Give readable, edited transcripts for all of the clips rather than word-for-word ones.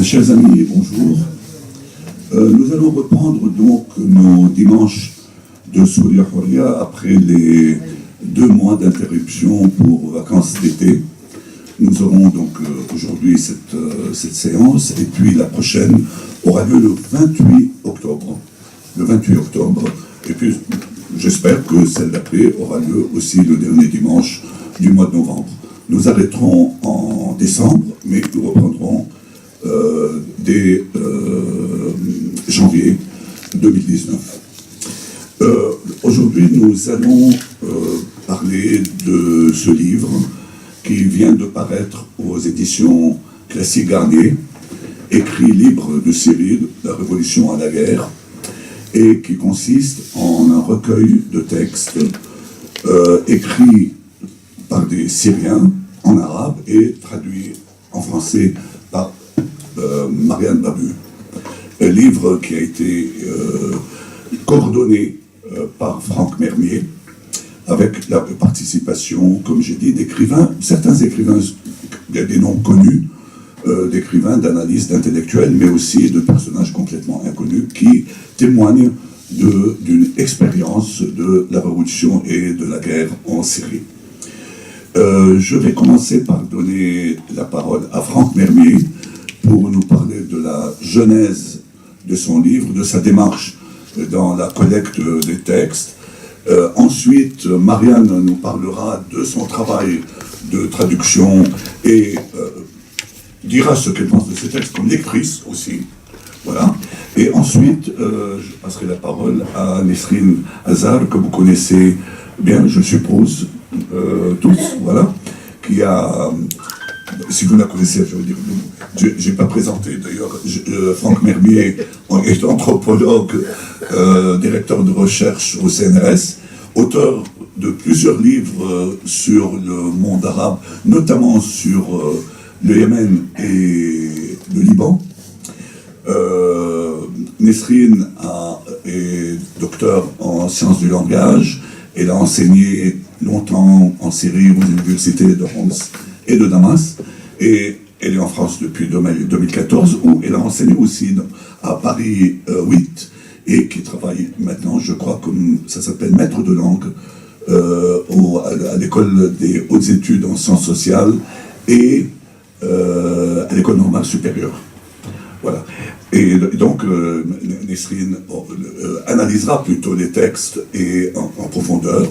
Chers amis, bonjour. Nous allons reprendre donc nos dimanches de Souria Horia après les 2 mois d'interruption pour vacances d'été. Nous aurons donc aujourd'hui cette séance, et puis la prochaine aura lieu le 28 octobre. Le 28 octobre, et puis j'espère que celle d'après aura lieu aussi le dernier dimanche du mois de novembre. Nous arrêterons en décembre, mais nous reprendrons dès janvier 2019. Aujourd'hui, nous allons parler de ce livre qui vient de paraître aux éditions Classique Garnier, écrit libre de Syrie, la Révolution à la guerre, et qui consiste en un recueil de textes écrits par des Syriens en arabe et traduits en français par Marianne Babu. Un livre qui a été coordonné par Franck Mermier, avec la participation, comme j'ai dit, d'écrivains, certains écrivains, il y a des noms connus, d'écrivains, d'analystes, d'intellectuels, mais aussi de personnages complètement inconnus qui témoignent d'une expérience de la révolution et de la guerre en Syrie. Je vais commencer par donner la parole à Franck Mermier pour nous parler de la genèse de son livre, de sa démarche dans la collecte des textes. Ensuite, Marianne nous parlera de son travail de traduction et dira ce qu'elle pense de ces textes comme lectrice aussi. Voilà. Et ensuite, je passerai la parole à Nesrine Azar, que vous connaissez bien, je suppose, tous, voilà, qui a, si vous la connaissez, je veux dire, je n'ai pas présenté d'ailleurs, Franck Mermier est anthropologue, directeur de recherche au CNRS, auteur de plusieurs livres sur le monde arabe, notamment sur le Yémen et le Liban. Nesrine est docteur en sciences du langage. Elle a enseigné longtemps en Syrie aux universités de Homs et de Damas. Et elle est en France depuis 2014, où elle a enseigné aussi à Paris 8, et qui travaille maintenant, je crois, comme ça s'appelle maître de langue à l'école des hautes études en sciences sociales et à l'école normale supérieure. Voilà. Et donc, Nesrine analysera plutôt les textes et en profondeur,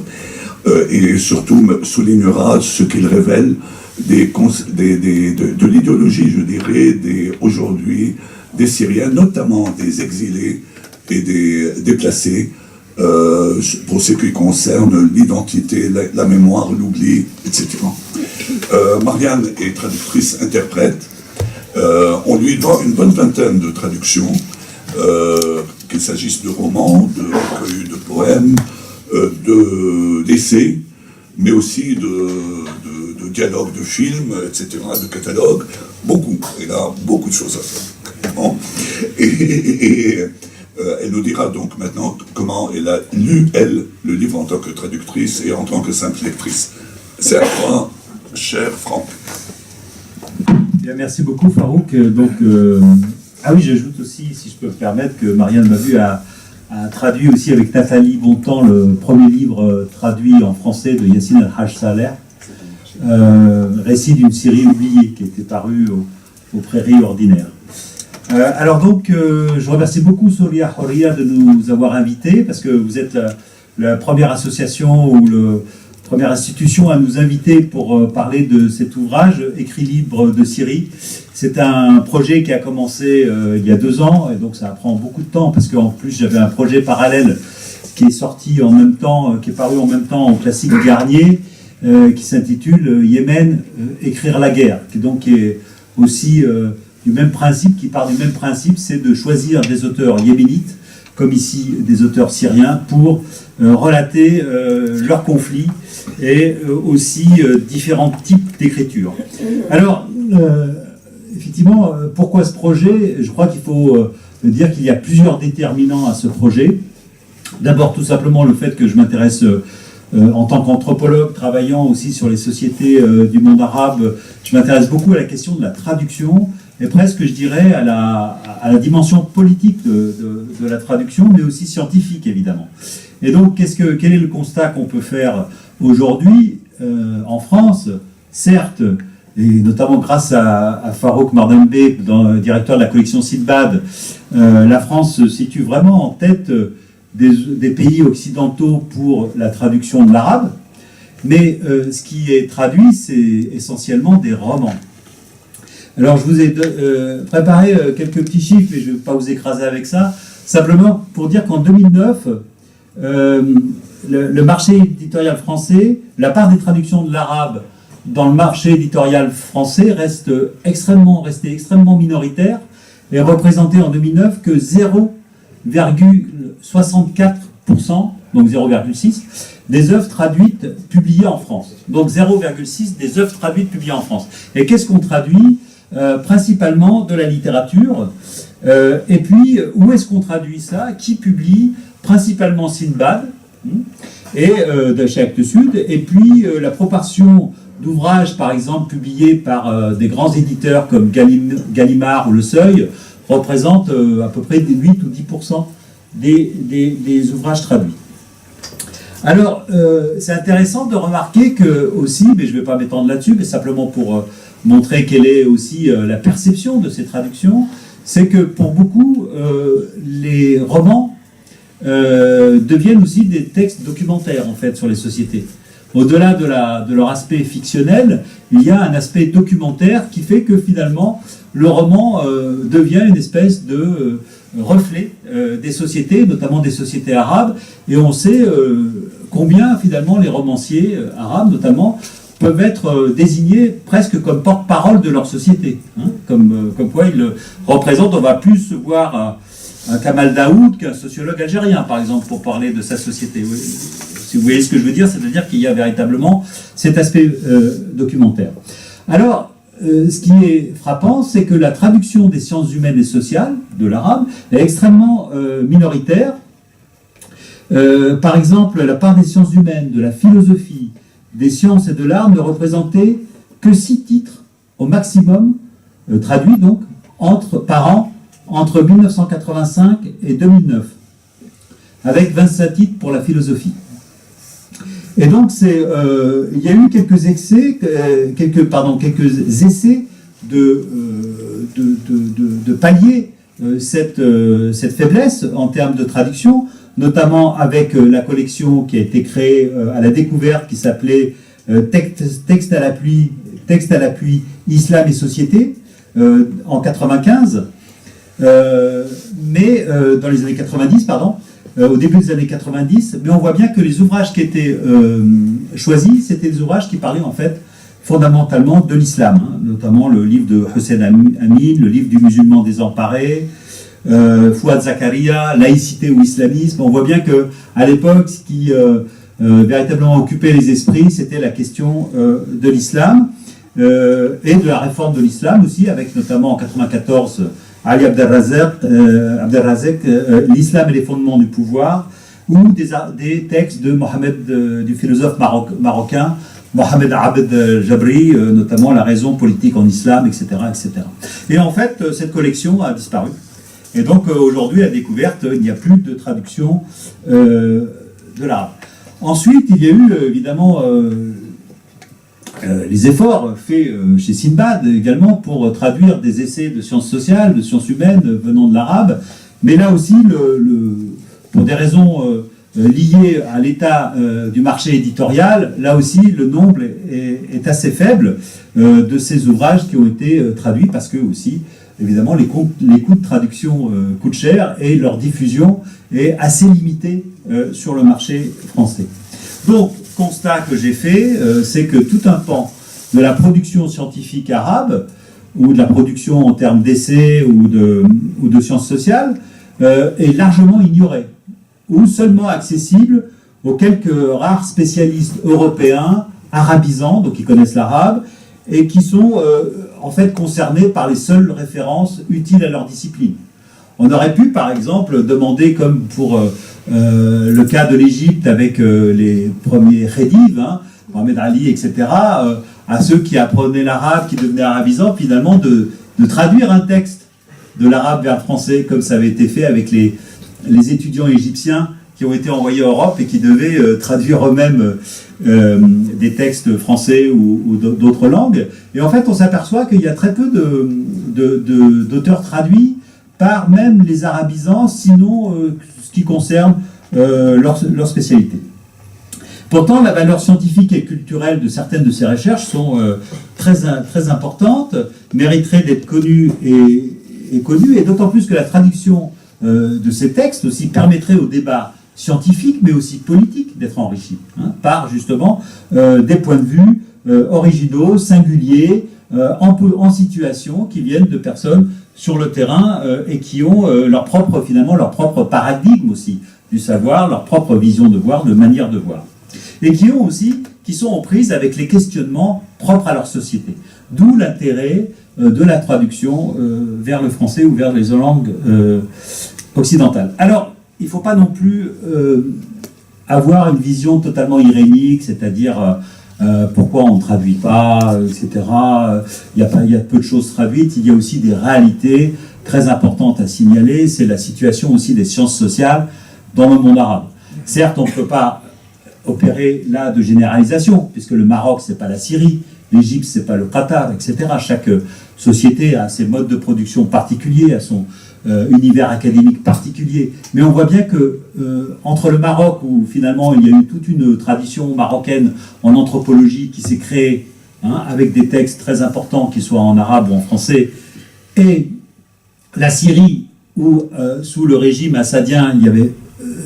et surtout soulignera ce qu'ils révèlent de l'idéologie, je dirais, aujourd'hui des Syriens, notamment des exilés et des déplacés, pour ce qui concerne l'identité, la mémoire, l'oubli, etc. Marianne est traductrice-interprète. On lui doit une bonne vingtaine de traductions, qu'il s'agisse de romans, de recueils de poèmes, d'essais, mais aussi de dialogues, de films, etc., de catalogues, beaucoup. Elle a beaucoup de choses à faire. Bon. Et elle nous dira donc maintenant comment elle a lu, elle, le livre en tant que traductrice et en tant que simple lectrice. C'est à toi, cher Franck. Bien, merci beaucoup, Farouk. Ah oui, j'ajoute aussi, si je peux me permettre, que Marianne Babu a traduit aussi avec Nathalie Bontemps le premier livre traduit en français de Yassine Al-Haj Saleh, Récit d'une Syrie oubliée, qui était paru aux Prairies ordinaires. Alors donc, je remercie beaucoup Souria Horia de nous avoir invités, parce que vous êtes la première association ou première institution à nous inviter pour parler de cet ouvrage, Écrit libre de Syrie. C'est un projet qui a commencé il y a 2 ans, et donc ça prend beaucoup de temps, parce qu'en plus j'avais un projet parallèle qui est sorti en même temps, qui est paru en même temps au Classique Garnier, qui s'intitule Yémen, écrire la guerre, qui est aussi du même principe, qui part du même principe, c'est de choisir des auteurs yéménites, comme ici des auteurs syriens, pour relater leurs conflits et aussi différents types d'écriture. Alors, effectivement, pourquoi ce projet? Je crois qu'il faut dire qu'il y a plusieurs déterminants à ce projet. D'abord, tout simplement, le fait que je m'intéresse en tant qu'anthropologue, travaillant aussi sur les sociétés du monde arabe, je m'intéresse beaucoup à la question de la traduction, et presque, je dirais, à la dimension politique de la traduction, mais aussi scientifique, évidemment. Et donc, quel est le constat qu'on peut faire aujourd'hui en France? Certes, et notamment grâce à Farouk Mardambe, directeur de la collection Sindbad, la France se situe vraiment en tête des pays occidentaux pour la traduction de l'arabe, mais ce qui est traduit, c'est essentiellement des romans. Alors je vous ai préparé quelques petits chiffres, mais je ne vais pas vous écraser avec ça, simplement pour dire qu'en 2009, le marché éditorial français, la part des traductions de l'arabe dans le marché éditorial français restée extrêmement minoritaire et représentait en 2009 que 0,64%, donc 0,6, des œuvres traduites publiées en France. Donc 0,6 des œuvres traduites publiées en France. Et qu'est-ce qu'on traduit? Principalement de la littérature. Et puis, où est-ce qu'on traduit ça? Qui publie? Principalement Sindbad et de chez Actes Sud. Et puis, la proportion d'ouvrages, par exemple, publiés par des grands éditeurs comme Gallimard ou Le Seuil, représente à peu près 8 ou 10% des ouvrages traduits. Alors, c'est intéressant de remarquer que aussi, mais je ne vais pas m'étendre là-dessus, mais simplement pour montrer quelle est aussi la perception de ces traductions, c'est que pour beaucoup, les romans deviennent aussi des textes documentaires, en fait, sur les sociétés. Au-delà de leur aspect fictionnel, il y a un aspect documentaire qui fait que finalement, le roman devient une espèce de reflet des sociétés, notamment des sociétés arabes, et on sait combien finalement les romanciers arabes, notamment, peuvent être désignés presque comme porte-parole de leur société. Hein, comme quoi ils représentent, on va plus voir un Kamal Daoud qu'un sociologue algérien, par exemple, pour parler de sa société. Oui, si vous voyez ce que je veux dire, c'est-à-dire qu'il y a véritablement cet aspect documentaire. Alors, ce qui est frappant, c'est que la traduction des sciences humaines et sociales de l'arabe est extrêmement minoritaire. Par exemple, la part des sciences humaines, de la philosophie, des sciences et de l'art ne représentait que 6 titres au maximum, traduits donc, par an, entre 1985 et 2009, avec 25 titres pour la philosophie. Et donc, il y a eu quelques essais de pallier cette faiblesse en termes de traduction, notamment avec la collection qui a été créée à la découverte qui s'appelait Texte à l'appui, Islam et société, en 95, mais dans les années 90, pardon, au début des années 90, mais on voit bien que les ouvrages qui étaient choisis, c'était des ouvrages qui parlaient en fait fondamentalement de l'islam, hein, notamment le livre de Hussein Amin, le livre du musulman désemparé, Fouad Zakaria, laïcité ou islamisme. On voit bien que à l'époque, ce qui véritablement occupait les esprits, c'était la question de l'islam et de la réforme de l'islam aussi, avec notamment en 94 Ali Abdelrazek, l'islam et les fondements du pouvoir, ou des textes de Mohamed, du philosophe marocain Mohamed Abd Jabri, notamment la raison politique en islam, etc., etc. Et en fait, cette collection a disparu. Et donc aujourd'hui, à la découverte, il n'y a plus de traduction de l'arabe. Ensuite, il y a eu évidemment les efforts faits chez Sindbad également pour traduire des essais de sciences sociales, de sciences humaines venant de l'arabe. Mais là aussi, pour des raisons liées à l'état du marché éditorial, là aussi, le nombre est assez faible de ces ouvrages qui ont été traduits parce que aussi, évidemment, les coûts de traduction coûtent cher et leur diffusion est assez limitée sur le marché français. Donc, constat que j'ai fait, c'est que tout un pan de la production scientifique arabe, ou de la production en termes d'essais ou de sciences sociales, est largement ignoré, ou seulement accessible aux quelques rares spécialistes européens, arabisants, donc qui connaissent l'arabe, et qui sont en fait concernés par les seules références utiles à leur discipline. On aurait pu, par exemple, demander, comme pour le cas de l'Égypte avec les premiers khedives, hein, Mohamed Ali, etc., à ceux qui apprenaient l'arabe, qui devenaient arabisants, finalement de traduire un texte de l'arabe vers le français, comme ça avait été fait avec les étudiants égyptiens qui ont été envoyés en Europe et qui devaient traduire eux-mêmes des textes français ou d'autres langues. Et en fait, on s'aperçoit qu'il y a très peu d'auteurs traduits par même les arabisants, sinon ce qui concerne leur spécialité. Pourtant, la valeur scientifique et culturelle de certaines de ces recherches sont très importantes, mériteraient d'être connues et connues, et d'autant plus que la traduction de ces textes aussi permettrait au débat scientifique, mais aussi politique, d'être enrichi, hein, par justement des points de vue originaux, singuliers, en situation, qui viennent de personnes sur le terrain et qui ont leur propre paradigme aussi du savoir, leur propre vision de voir, de manière de voir. Et qui sont en prise avec les questionnements propres à leur société. D'où l'intérêt de la traduction vers le français ou vers les langues occidentales. Alors, il ne faut pas non plus avoir une vision totalement irénique, c'est-à-dire pourquoi on ne traduit pas, etc. Il y a peu de choses traduites, il y a aussi des réalités très importantes à signaler, c'est la situation aussi des sciences sociales dans le monde arabe. Certes, on ne peut pas opérer là de généralisation, puisque le Maroc, c'est pas la Syrie, l'Égypte, c'est pas le Qatar, etc. Chaque société a ses modes de production particuliers, a son univers académique particulier. Mais on voit bien que entre le Maroc, où finalement il y a eu toute une tradition marocaine en anthropologie qui s'est créée, hein, avec des textes très importants, qu'ils soient en arabe ou en français, et la Syrie, où sous le régime assadien, il y avait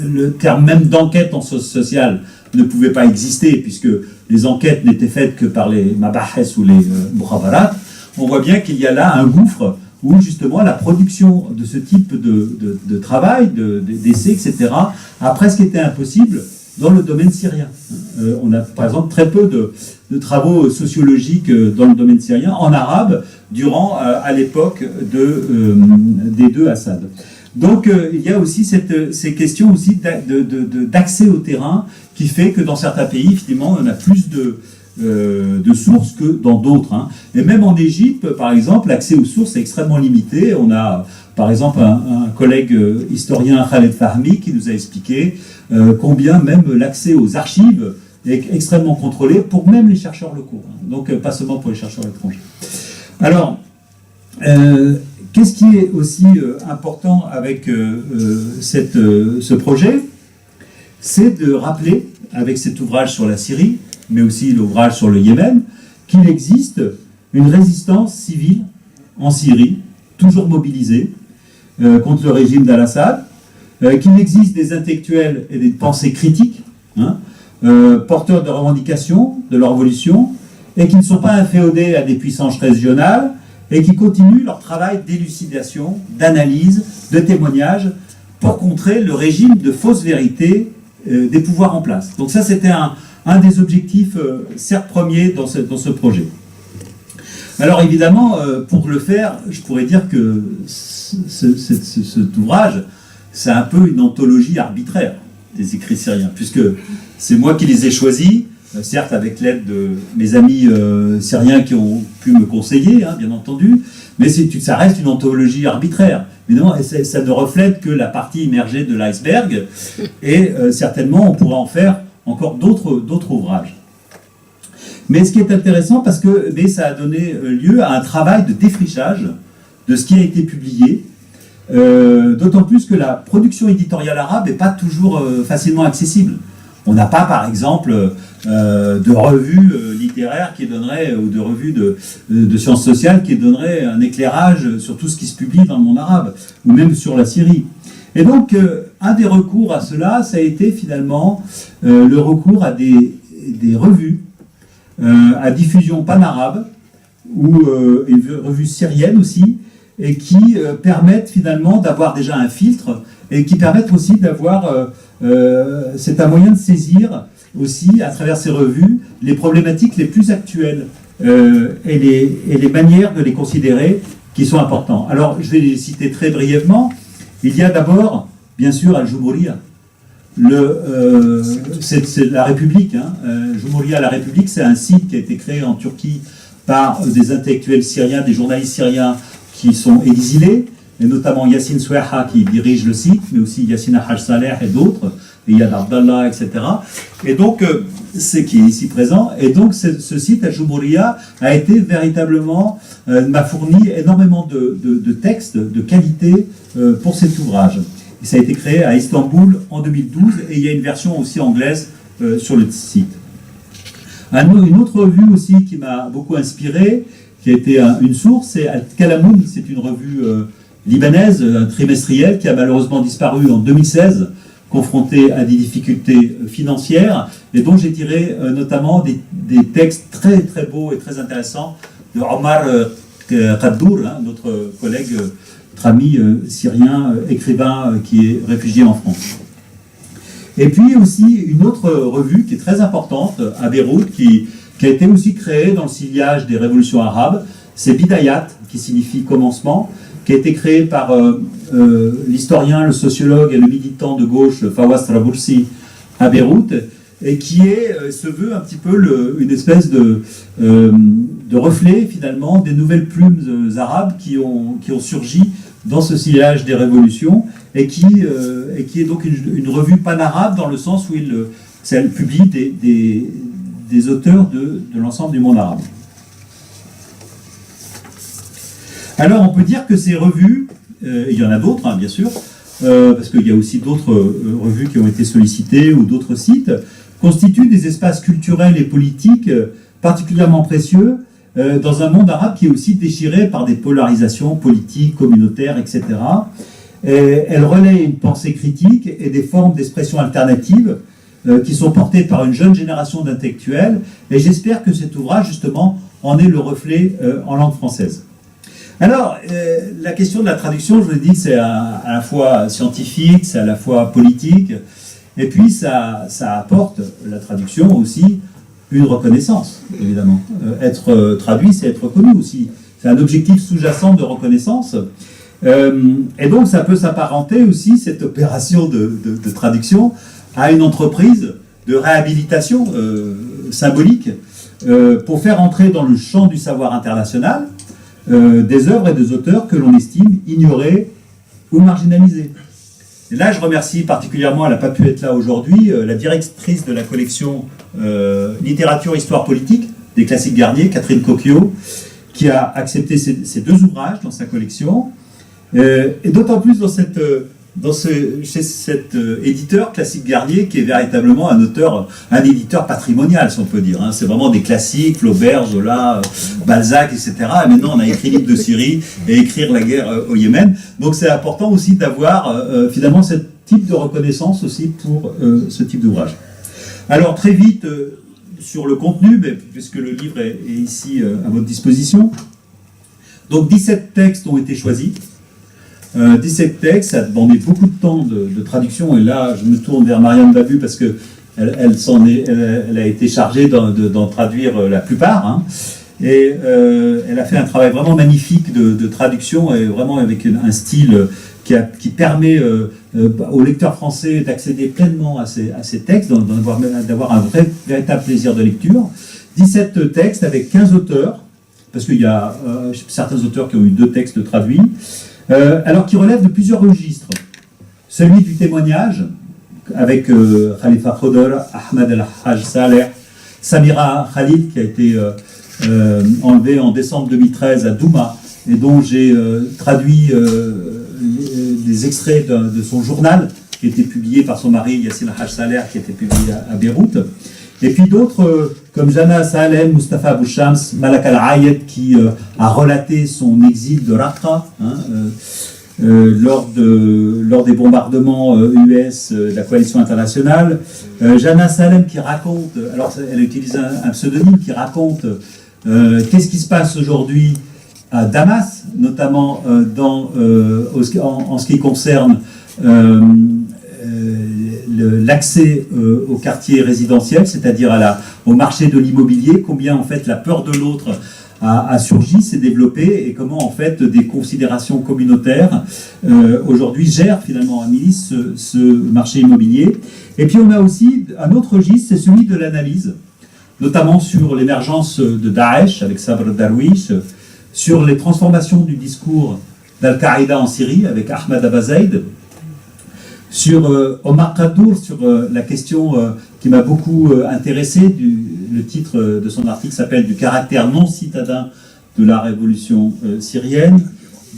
le terme même d'enquête en sciences sociales ne pouvait pas exister, puisque les enquêtes n'étaient faites que par les mabahes ou les mukhabarat. On voit bien qu'il y a là un gouffre où justement la production de ce type de travail, d'essais, etc., a presque été impossible dans le domaine syrien. On a par exemple très peu de travaux sociologiques dans le domaine syrien en arabe durant, à l'époque des deux Assad. Donc il y a aussi ces questions aussi d'accès au terrain qui fait que dans certains pays, finalement, on a plus de sources que dans d'autres. Hein. Et même en Égypte, par exemple, l'accès aux sources est extrêmement limité. On a, par exemple, un collègue historien, Khaled Fahmi, qui nous a expliqué combien même l'accès aux archives est extrêmement contrôlé pour même les chercheurs locaux. Hein. Donc pas seulement pour les chercheurs étrangers. Alors, qu'est-ce qui est aussi important avec ce projet? C'est de rappeler, avec cet ouvrage sur la Syrie, mais aussi l'ouvrage sur le Yémen, qu'il existe une résistance civile en Syrie, toujours mobilisée, contre le régime d'Al-Assad, qu'il existe des intellectuels et des pensées critiques, hein, porteurs de revendications de leur révolution, et qui ne sont pas inféodés à des puissances régionales, et qui continuent leur travail d'élucidation, d'analyse, de témoignage, pour contrer le régime de fausse vérité des pouvoirs en place. Donc ça, c'était un des objectifs, certes premiers, dans ce projet. Alors évidemment, pour le faire, je pourrais dire que cet ouvrage, c'est un peu une anthologie arbitraire des écrits syriens, puisque c'est moi qui les ai choisis, certes avec l'aide de mes amis syriens qui ont pu me conseiller, hein, bien entendu, mais ça reste une anthologie arbitraire. Évidemment, ça ne reflète que la partie immergée de l'iceberg, et certainement on pourra en faire encore d'autres ouvrages. Mais ce qui est intéressant, parce que ça a donné lieu à un travail de défrichage de ce qui a été publié, d'autant plus que la production éditoriale arabe n'est pas toujours facilement accessible. On n'a pas, par exemple, de revues littéraires qui donneraient, ou de revues de sciences sociales qui donneraient un éclairage sur tout ce qui se publie dans le monde arabe, ou même sur la Syrie. Et donc, un des recours à cela, ça a été finalement le recours à des revues à diffusion pan-arabe, ou une revue syrienne aussi, et qui permettent finalement d'avoir déjà un filtre, et qui permettent aussi d'avoir... c'est un moyen de saisir aussi, à travers ces revues, les problématiques les plus actuelles et les manières de les considérer qui sont importantes. Alors, je vais les citer très brièvement. Il y a d'abord, bien sûr, Al-Jumhuriyya, c'est la République. Cumhuriyet la République, c'est un site qui a été créé en Turquie par des intellectuels syriens, des journalistes syriens qui sont exilés, et notamment Yassine Soueha qui dirige le site, mais aussi Yassine Haj Saleh et d'autres, et Yad Abdallah, etc. Et donc, c'est qui est ici présent. Et donc, ce site, Al-Cumhuriyet, a été véritablement, m'a fourni énormément de textes de qualité pour cet ouvrage. Et ça a été créé à Istanbul en 2012, et il y a une version aussi anglaise sur le site. Une autre revue aussi qui m'a beaucoup inspiré, qui a été une source, c'est Al-Kalamoun, c'est une revue libanaise, trimestrielle, qui a malheureusement disparu en 2016, confrontée à des difficultés financières, et dont j'ai tiré notamment des textes très très beaux et très intéressants de Omar Kaddour, notre collègue, notre ami syrien, écrivain qui est réfugié en France. Et puis aussi une autre revue qui est très importante à Beyrouth, qui a été aussi créée dans le sillage des révolutions arabes, c'est Bidayat, qui signifie commencement, qui a été créée par l'historien, le sociologue et le militant de gauche Fawaz Trabulsi à Beyrouth, et qui se veut un petit peu une espèce de reflet finalement des nouvelles plumes arabes qui ont surgi dans ce sillage des révolutions, et qui est donc une revue pan-arabe dans le sens où elle publie des auteurs de l'ensemble du monde arabe. Alors on peut dire que ces revues, il y en a d'autres bien sûr, parce qu'il y a aussi d'autres revues qui ont été sollicitées ou d'autres sites, constituent des espaces culturels et politiques particulièrement précieux dans un monde arabe qui est aussi déchiré par des polarisations politiques, communautaires, etc. Elle relaie une pensée critique et des formes d'expression alternatives qui sont portées par une jeune génération d'intellectuels, et j'espère que cet ouvrage, justement, en est le reflet en langue française. Alors, la question de la traduction, je vous l'ai dit, c'est à la fois scientifique, c'est à la fois politique, et puis ça apporte, la traduction aussi, une reconnaissance, évidemment. Être traduit, c'est être connu aussi. C'est un objectif sous-jacent de reconnaissance. Et donc, ça peut s'apparenter aussi, cette opération de traduction, à une entreprise de réhabilitation symbolique pour faire entrer dans le champ du savoir international des œuvres et des auteurs que l'on estime ignorés ou marginalisés. Et là, je remercie particulièrement, elle n'a pas pu être là aujourd'hui, la directrice de la collection Littérature, Histoire, Politique des Classiques Garnier, Catherine Coquillot, qui a accepté ces deux ouvrages dans sa collection. Et d'autant plus chez cet éditeur, Classique Garnier, qui est véritablement un éditeur patrimonial, si on peut dire. C'est vraiment des classiques, Flaubert, Zola, Balzac, etc. Et maintenant, on a écrit l'île de Syrie et écrire la guerre au Yémen. Donc c'est important aussi d'avoir finalement ce type de reconnaissance aussi pour ce type d'ouvrage. Alors très vite, sur le contenu, puisque le livre est ici à votre disposition. Donc 17 textes ont été choisis. 17 textes, ça a demandé beaucoup de temps de traduction, et là je me tourne vers Mariam Babu parce que elle a été chargée d'en traduire la plupart, et elle a fait un travail vraiment magnifique de traduction, et vraiment avec un style qui permet aux lecteurs français d'accéder pleinement à ces textes, d'avoir un véritable plaisir de lecture. 17 textes avec 15 auteurs, parce qu'il y a certains auteurs qui ont eu 2 textes traduits, alors qui relève de plusieurs registres. Celui du témoignage, avec Khalifa Khodor, Ahmed El-Haj Saleh, Samira Khalid, qui a été enlevée en décembre 2013 à Douma, et dont j'ai traduit des extraits de son journal, qui a été publié par son mari Yassine Haj Saleh, qui a été publié à Beyrouth. Et puis d'autres, comme Jana Salem, Mustafa Abouchams, Malak Al-Ayed, qui a relaté son exil de Raqqa lors des bombardements US de la coalition internationale. Jana Salem qui raconte, alors elle utilise un pseudonyme, qui raconte qu'est-ce qui se passe aujourd'hui à Damas, notamment en ce qui concerne l'accès au quartier résidentiel, c'est-à-dire au marché de l'immobilier, combien en fait la peur de l'autre a surgi, s'est développé, et comment en fait des considérations communautaires aujourd'hui gèrent finalement à Milis ce marché immobilier. Et puis on a aussi un autre registre, c'est celui de l'analyse, notamment sur l'émergence de Daesh avec Sabr Darwish, sur les transformations du discours d'Al-Qaïda en Syrie avec Ahmed Abazaïd, sur Omar Khadour, sur la question qui m'a beaucoup intéressé, le titre de son article s'appelle « Du caractère non citadin de la révolution syrienne »,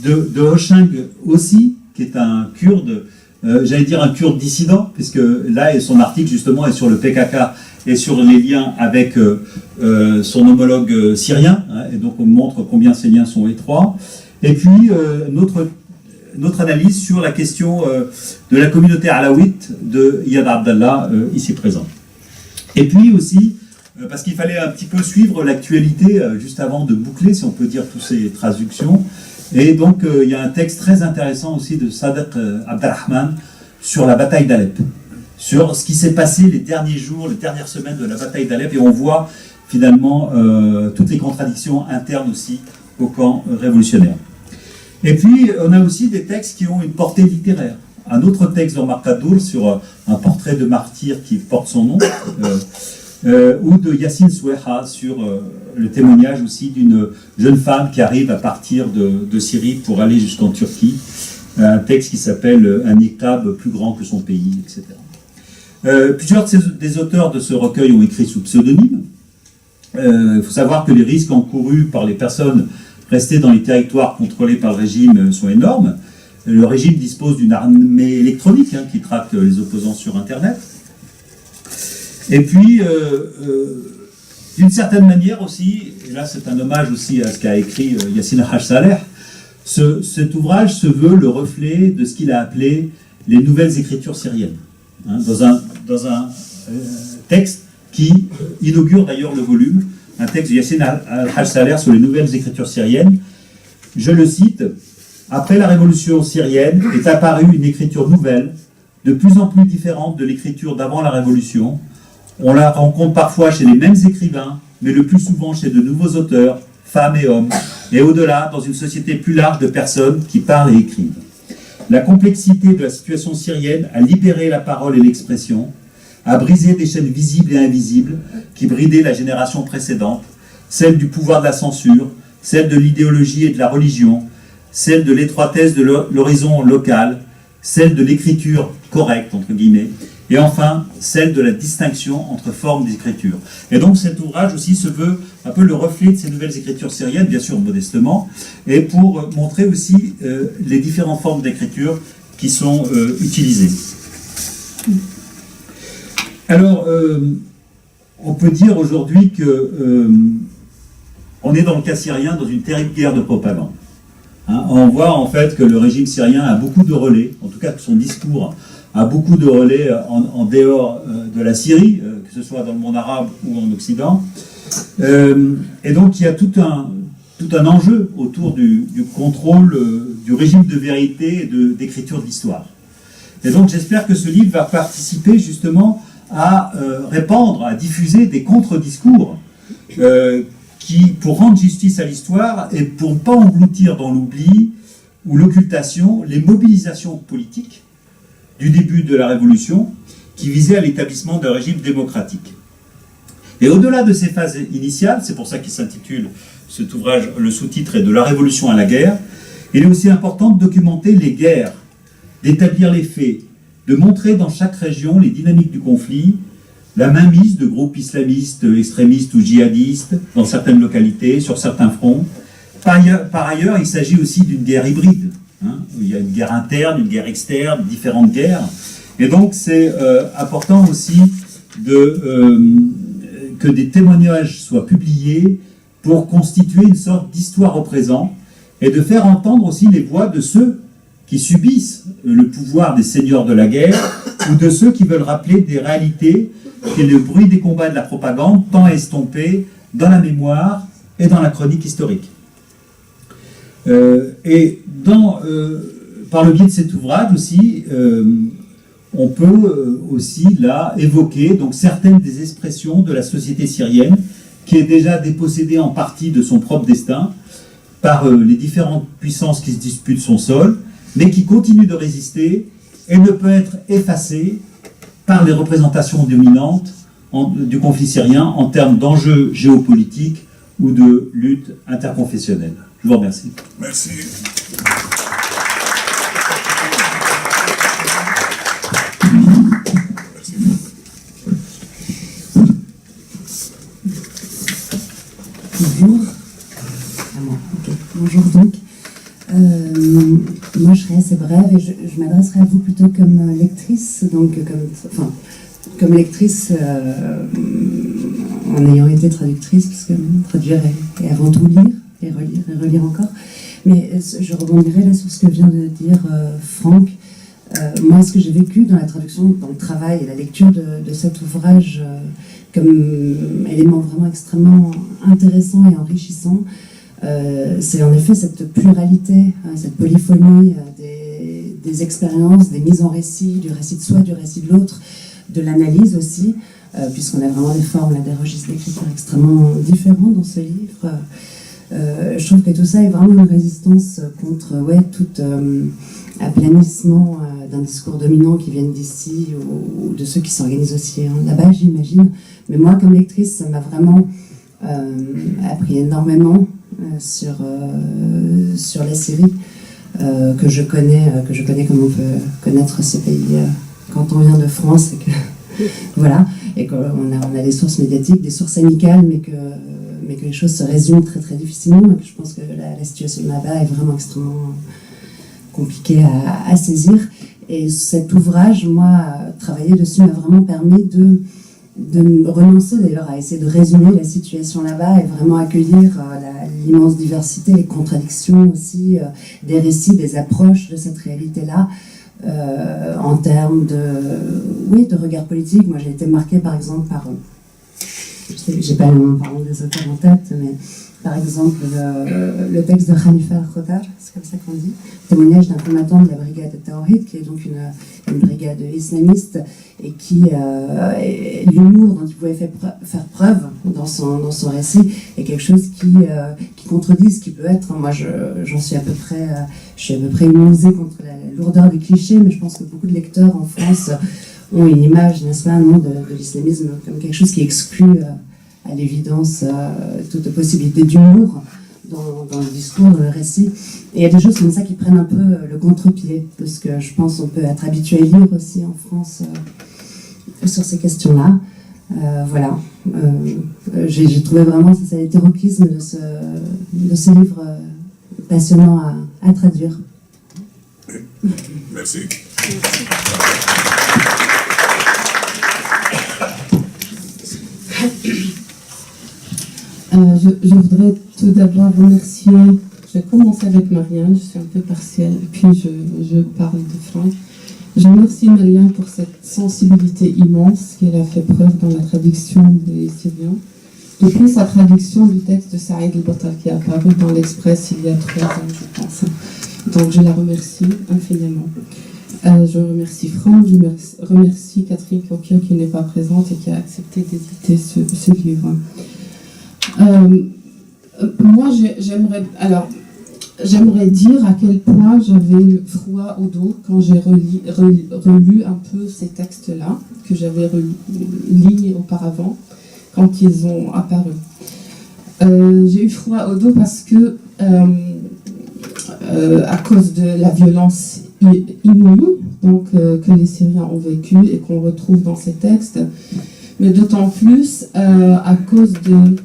de Hoshang aussi, qui est un Kurde, j'allais dire un Kurde dissident, puisque là, son article justement est sur le PKK et sur les liens avec son homologue syrien, hein, et donc on montre combien ces liens sont étroits. Et puis, notre analyse sur la question de la communauté alaouite de Iyad Abdallah, ici présent. Et puis aussi, parce qu'il fallait un petit peu suivre l'actualité, juste avant de boucler, si on peut dire, toutes ces traductions. Et donc, il y a un texte très intéressant aussi de Sadiq Abdelrahman sur la bataille d'Alep, sur ce qui s'est passé les derniers jours, les dernières semaines de la bataille d'Alep, et on voit finalement toutes les contradictions internes aussi au camp révolutionnaire. Et puis, on a aussi des textes qui ont une portée littéraire. Un autre texte d'Omar Khadour sur un portrait de martyr qui porte son nom, ou de Yassine Soueha sur le témoignage aussi d'une jeune femme qui arrive à partir de Syrie pour aller jusqu'en Turquie. Un texte qui s'appelle « Un niqab plus grand que son pays », etc. Plusieurs des auteurs de ce recueil ont écrit sous pseudonyme. Il faut savoir que les risques encourus par les personnes restées dans les territoires contrôlés par le régime sont énormes. Le régime dispose d'une armée électronique qui traque les opposants sur Internet. Et puis, d'une certaine manière aussi, et là c'est un hommage aussi à ce qu'a écrit Yassine Haj Saleh, cet ouvrage se veut le reflet de ce qu'il a appelé les nouvelles écritures syriennes. Dans un texte qui inaugure d'ailleurs le volume, un texte de Yassine Haj Saleh sur les nouvelles écritures syriennes. Je le cite: « Après la révolution syrienne est apparue une écriture nouvelle, de plus en plus différente de l'écriture d'avant la révolution. On la rencontre parfois chez les mêmes écrivains, mais le plus souvent chez de nouveaux auteurs, femmes et hommes, et au-delà, dans une société plus large de personnes qui parlent et écrivent. La complexité de la situation syrienne a libéré la parole et l'expression, a brisé des chaînes visibles et invisibles qui bridaient la génération précédente, celle du pouvoir de la censure, celle de l'idéologie et de la religion, celle de l'étroitesse de l'horizon local, celle de l'écriture correcte, entre guillemets, et enfin celle de la distinction entre formes d'écriture. » Et donc cet ouvrage aussi se veut un peu le reflet de ces nouvelles écritures syriennes, bien sûr modestement, et pour montrer aussi les différentes formes d'écriture qui sont utilisées. Alors, on peut dire aujourd'hui que on est dans le cas syrien dans une terrible guerre de propagande. On voit en fait que le régime syrien a beaucoup de relais, en tout cas que son discours a beaucoup de relais en dehors de la Syrie, que ce soit dans le monde arabe ou en Occident. Et donc il y a tout un enjeu autour du contrôle du régime de vérité et d'écriture de l'histoire. Et donc j'espère que ce livre va participer justement à répandre, à diffuser des contre-discours pour rendre justice à l'histoire et pour ne pas engloutir dans l'oubli ou l'occultation les mobilisations politiques du début de la Révolution qui visaient à l'établissement d'un régime démocratique. Et au-delà de ces phases initiales, c'est pour ça qu'il s'intitule cet ouvrage, le sous-titre est « De la Révolution à la guerre », il est aussi important de documenter les guerres, d'établir les faits, de montrer dans chaque région les dynamiques du conflit, la mainmise de groupes islamistes, extrémistes ou djihadistes dans certaines localités, sur certains fronts. Par ailleurs, il s'agit aussi d'une guerre hybride. Il y a une guerre interne, une guerre externe, différentes guerres. Et donc, c'est important aussi que des témoignages soient publiés pour constituer une sorte d'histoire au présent et de faire entendre aussi les voix de ceux qui subissent le pouvoir des seigneurs de la guerre ou de ceux qui veulent rappeler des réalités que le bruit des combats de la propagande tend à estomper dans la mémoire et dans la chronique historique. Par le biais de cet ouvrage aussi, on peut aussi là évoquer donc certaines des expressions de la société syrienne qui est déjà dépossédé en partie de son propre destin par les différentes puissances qui se disputent son sol, mais qui continue de résister et ne peut être effacé par les représentations dominantes du conflit syrien en termes d'enjeux géopolitiques ou de lutte interconfessionnelle. Je vous remercie. Merci. Bonjour. Okay. Bonjour donc. Moi je serai assez brève et je m'adresserai à vous plutôt comme lectrice, donc comme lectrice en ayant été traductrice, parce que traduire et avant tout lire et relire encore. Mais je rebondirai là sur ce que vient de dire Franck. Moi, ce que j'ai vécu dans la traduction, dans le travail et la lecture de cet ouvrage comme élément vraiment extrêmement intéressant et enrichissant, c'est en effet cette pluralité, cette polyphonie des expériences, des mises en récit, du récit de soi, du récit de l'autre, de l'analyse aussi, puisqu'on a vraiment des formes, des registres d'écriture extrêmement différents dans ce livre. Je trouve que tout ça est vraiment une résistance contre tout aplanissement d'un discours dominant qui viennent d'ici ou de ceux qui s'organisent aussi là-bas, j'imagine. Mais moi, comme lectrice, ça m'a vraiment appris énormément sur la Syrie, que je connais comme on peut connaître ce pays quand on vient de France et que voilà, et qu'on a des sources médiatiques, des sources amicales, mais que les choses se résument très très difficilement. Donc je pense que la situation là-bas est vraiment extrêmement compliquée à saisir. Et cet ouvrage, moi, travailler dessus m'a vraiment permis de renoncer d'ailleurs à essayer de résumer la situation là-bas et vraiment accueillir l'immense diversité, les contradictions aussi des récits, des approches de cette réalité-là. En termes de regard politique, moi j'ai été marquée par exemple par, j'ai pas le nom pardon, des auteurs en tête, mais par exemple le texte de Khalifa al-Khotar, c'est comme ça qu'on dit, témoignage d'un combattant de la brigade de Tawhid, qui est donc une brigade islamiste, et qui l'humour dont il pouvait faire preuve dans son récit est quelque chose qui contredit ce qui peut être. Moi, j'en suis à peu près, je suis à peu près immunisée contre la lourdeur des clichés, mais je pense que beaucoup de lecteurs en France ont une image, n'est-ce pas, de l'islamisme comme quelque chose qui exclut à l'évidence toute possibilité d'humour dans le discours, dans le récit. Et il y a des choses comme ça qui prennent un peu le contre-pied, parce que je pense qu'on peut être habitué à lire aussi en France sur ces questions-là. Voilà. J'ai trouvé vraiment cet hétéroïsme de ce livre passionnant à traduire. Merci. Je voudrais tout d'abord remercier, je vais commencer avec Marianne, je suis un peu partielle, puis je parle de Franck. Je remercie Marianne pour cette sensibilité immense qu'elle a fait preuve dans la traduction des Syriens. Depuis sa traduction du texte de Saïd El-Battal qui est apparu dans l'Express il y a 3 ans, je pense. Donc je la remercie infiniment. Je remercie Franck, je remercie Catherine Kokio qui n'est pas présente et qui a accepté d'éditer ce livre. Moi, j'aimerais dire à quel point j'avais le froid au dos quand j'ai relu un peu ces textes-là, que j'avais lus auparavant, quand ils ont apparu. J'ai eu froid au dos parce que, à cause de la violence inouïe donc, que les Syriens ont vécue et qu'on retrouve dans ces textes, mais d'autant plus à cause de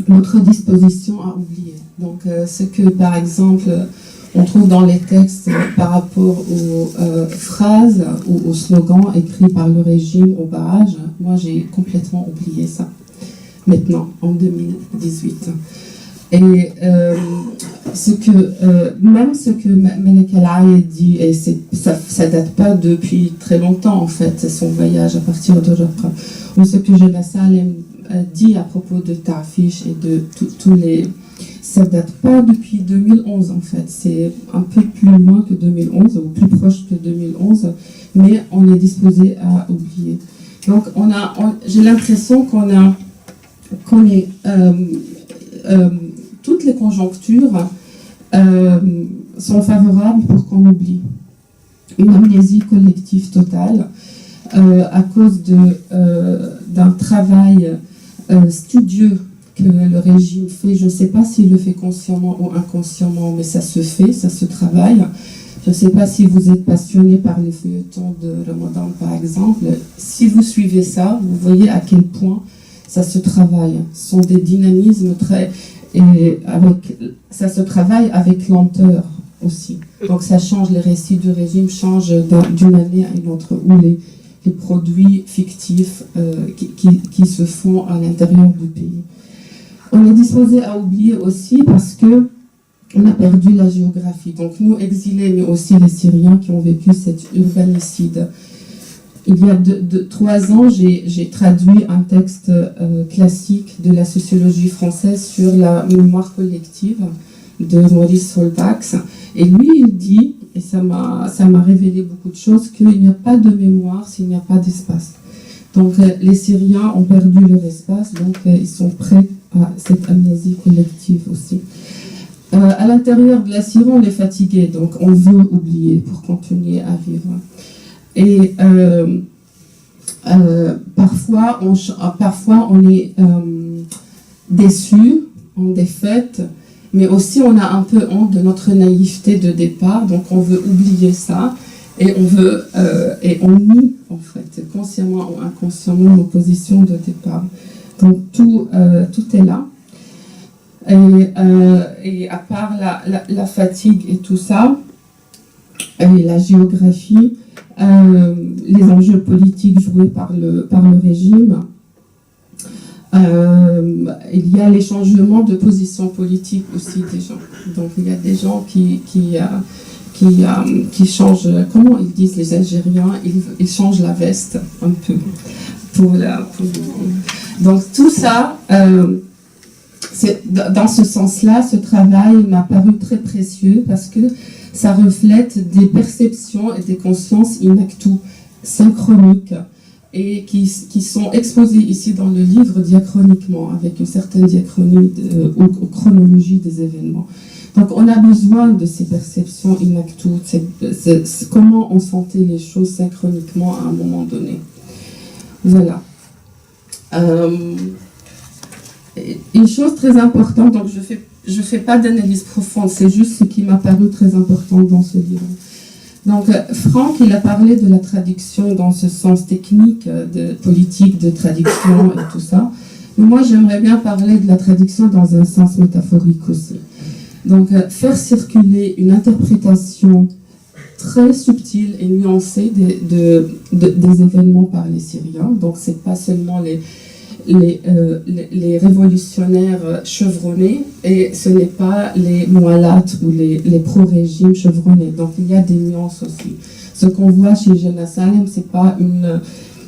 notre disposition à oublier. Donc, ce que, par exemple, on trouve dans les textes par rapport aux phrases ou aux slogans écrits par le régime au barrage, moi, j'ai complètement oublié ça, maintenant, en 2018. Et même ce que Malek El-Ayed dit, et ça date pas depuis très longtemps, en fait, c'est son voyage à partir de Raqqa, ou ce que Jebel Salem dit à propos de Ta'fish et de tous les... Ça date pas depuis 2011 en fait, c'est un peu plus loin que 2011 ou plus proche que 2011, mais on est disposé à oublier. Donc j'ai l'impression qu'on a connaît toutes les conjonctures sont favorables pour qu'on oublie. Une amnésie collective totale à cause d'un travail studieux que le régime fait. Je ne sais pas s'il le fait consciemment ou inconsciemment, mais ça se fait, ça se travaille. Je ne sais pas si vous êtes passionné par les feuilletons de Ramadan, par exemple. Si vous suivez ça, vous voyez à quel point ça se travaille. Ce sont des dynamismes très... Et ça se travaille avec lenteur aussi. Donc ça change, les récits du régime changent d'une année à une autre, où les produits fictifs qui se font à l'intérieur du pays. On est disposé à oublier aussi parce que on a perdu la géographie. Donc nous, exilés, mais aussi les Syriens qui ont vécu cet urbanicide. Il y a 3 ans, j'ai traduit un texte classique de la sociologie française sur la mémoire collective de Maurice Solbax. Et lui, il dit, et ça m'a révélé beaucoup de choses, qu'il n'y a pas de mémoire s'il n'y a pas d'espace. Donc les Syriens ont perdu leur espace, donc ils sont prêts à cette amnésie collective aussi. À l'intérieur de la Syrie, on est fatigué, donc on veut oublier pour continuer à vivre. Et parfois on est déçu, en défaite, mais aussi on a un peu honte de notre naïveté de départ, donc on veut oublier ça et on nie en fait consciemment ou inconsciemment nos positions de départ. Donc tout est là. Et à part la fatigue et tout ça, et la géographie, les enjeux politiques joués par le régime, il y a les changements de position politique aussi des gens. Donc il y a des gens qui changent, comment ils disent les Algériens, ils changent la veste un peu. Donc tout ça, dans ce sens-là, ce travail m'a paru très précieux parce que ça reflète des perceptions et des consciences inactu, synchroniques, et qui sont exposées ici dans le livre diachroniquement, avec une certaine diachronie ou chronologie des événements. Donc on a besoin de ces perceptions inactu, comment on sentait les choses synchroniquement à un moment donné. Voilà. Une chose très importante, donc je fais pas d'analyse profonde, c'est juste ce qui m'a paru très important dans ce livre. Donc Franck, il a parlé de la traduction dans ce sens technique, de politique, de traduction et tout ça. Mais moi, j'aimerais bien parler de la traduction dans un sens métaphorique aussi. Donc faire circuler une interprétation très subtile et nuancée des événements par les Syriens. Donc c'est pas seulement les révolutionnaires chevronnés, et ce n'est pas les moalates ou les pro-régimes chevronnés. Donc il y a des nuances aussi. Ce qu'on voit chez Jenna Salem, c'est pas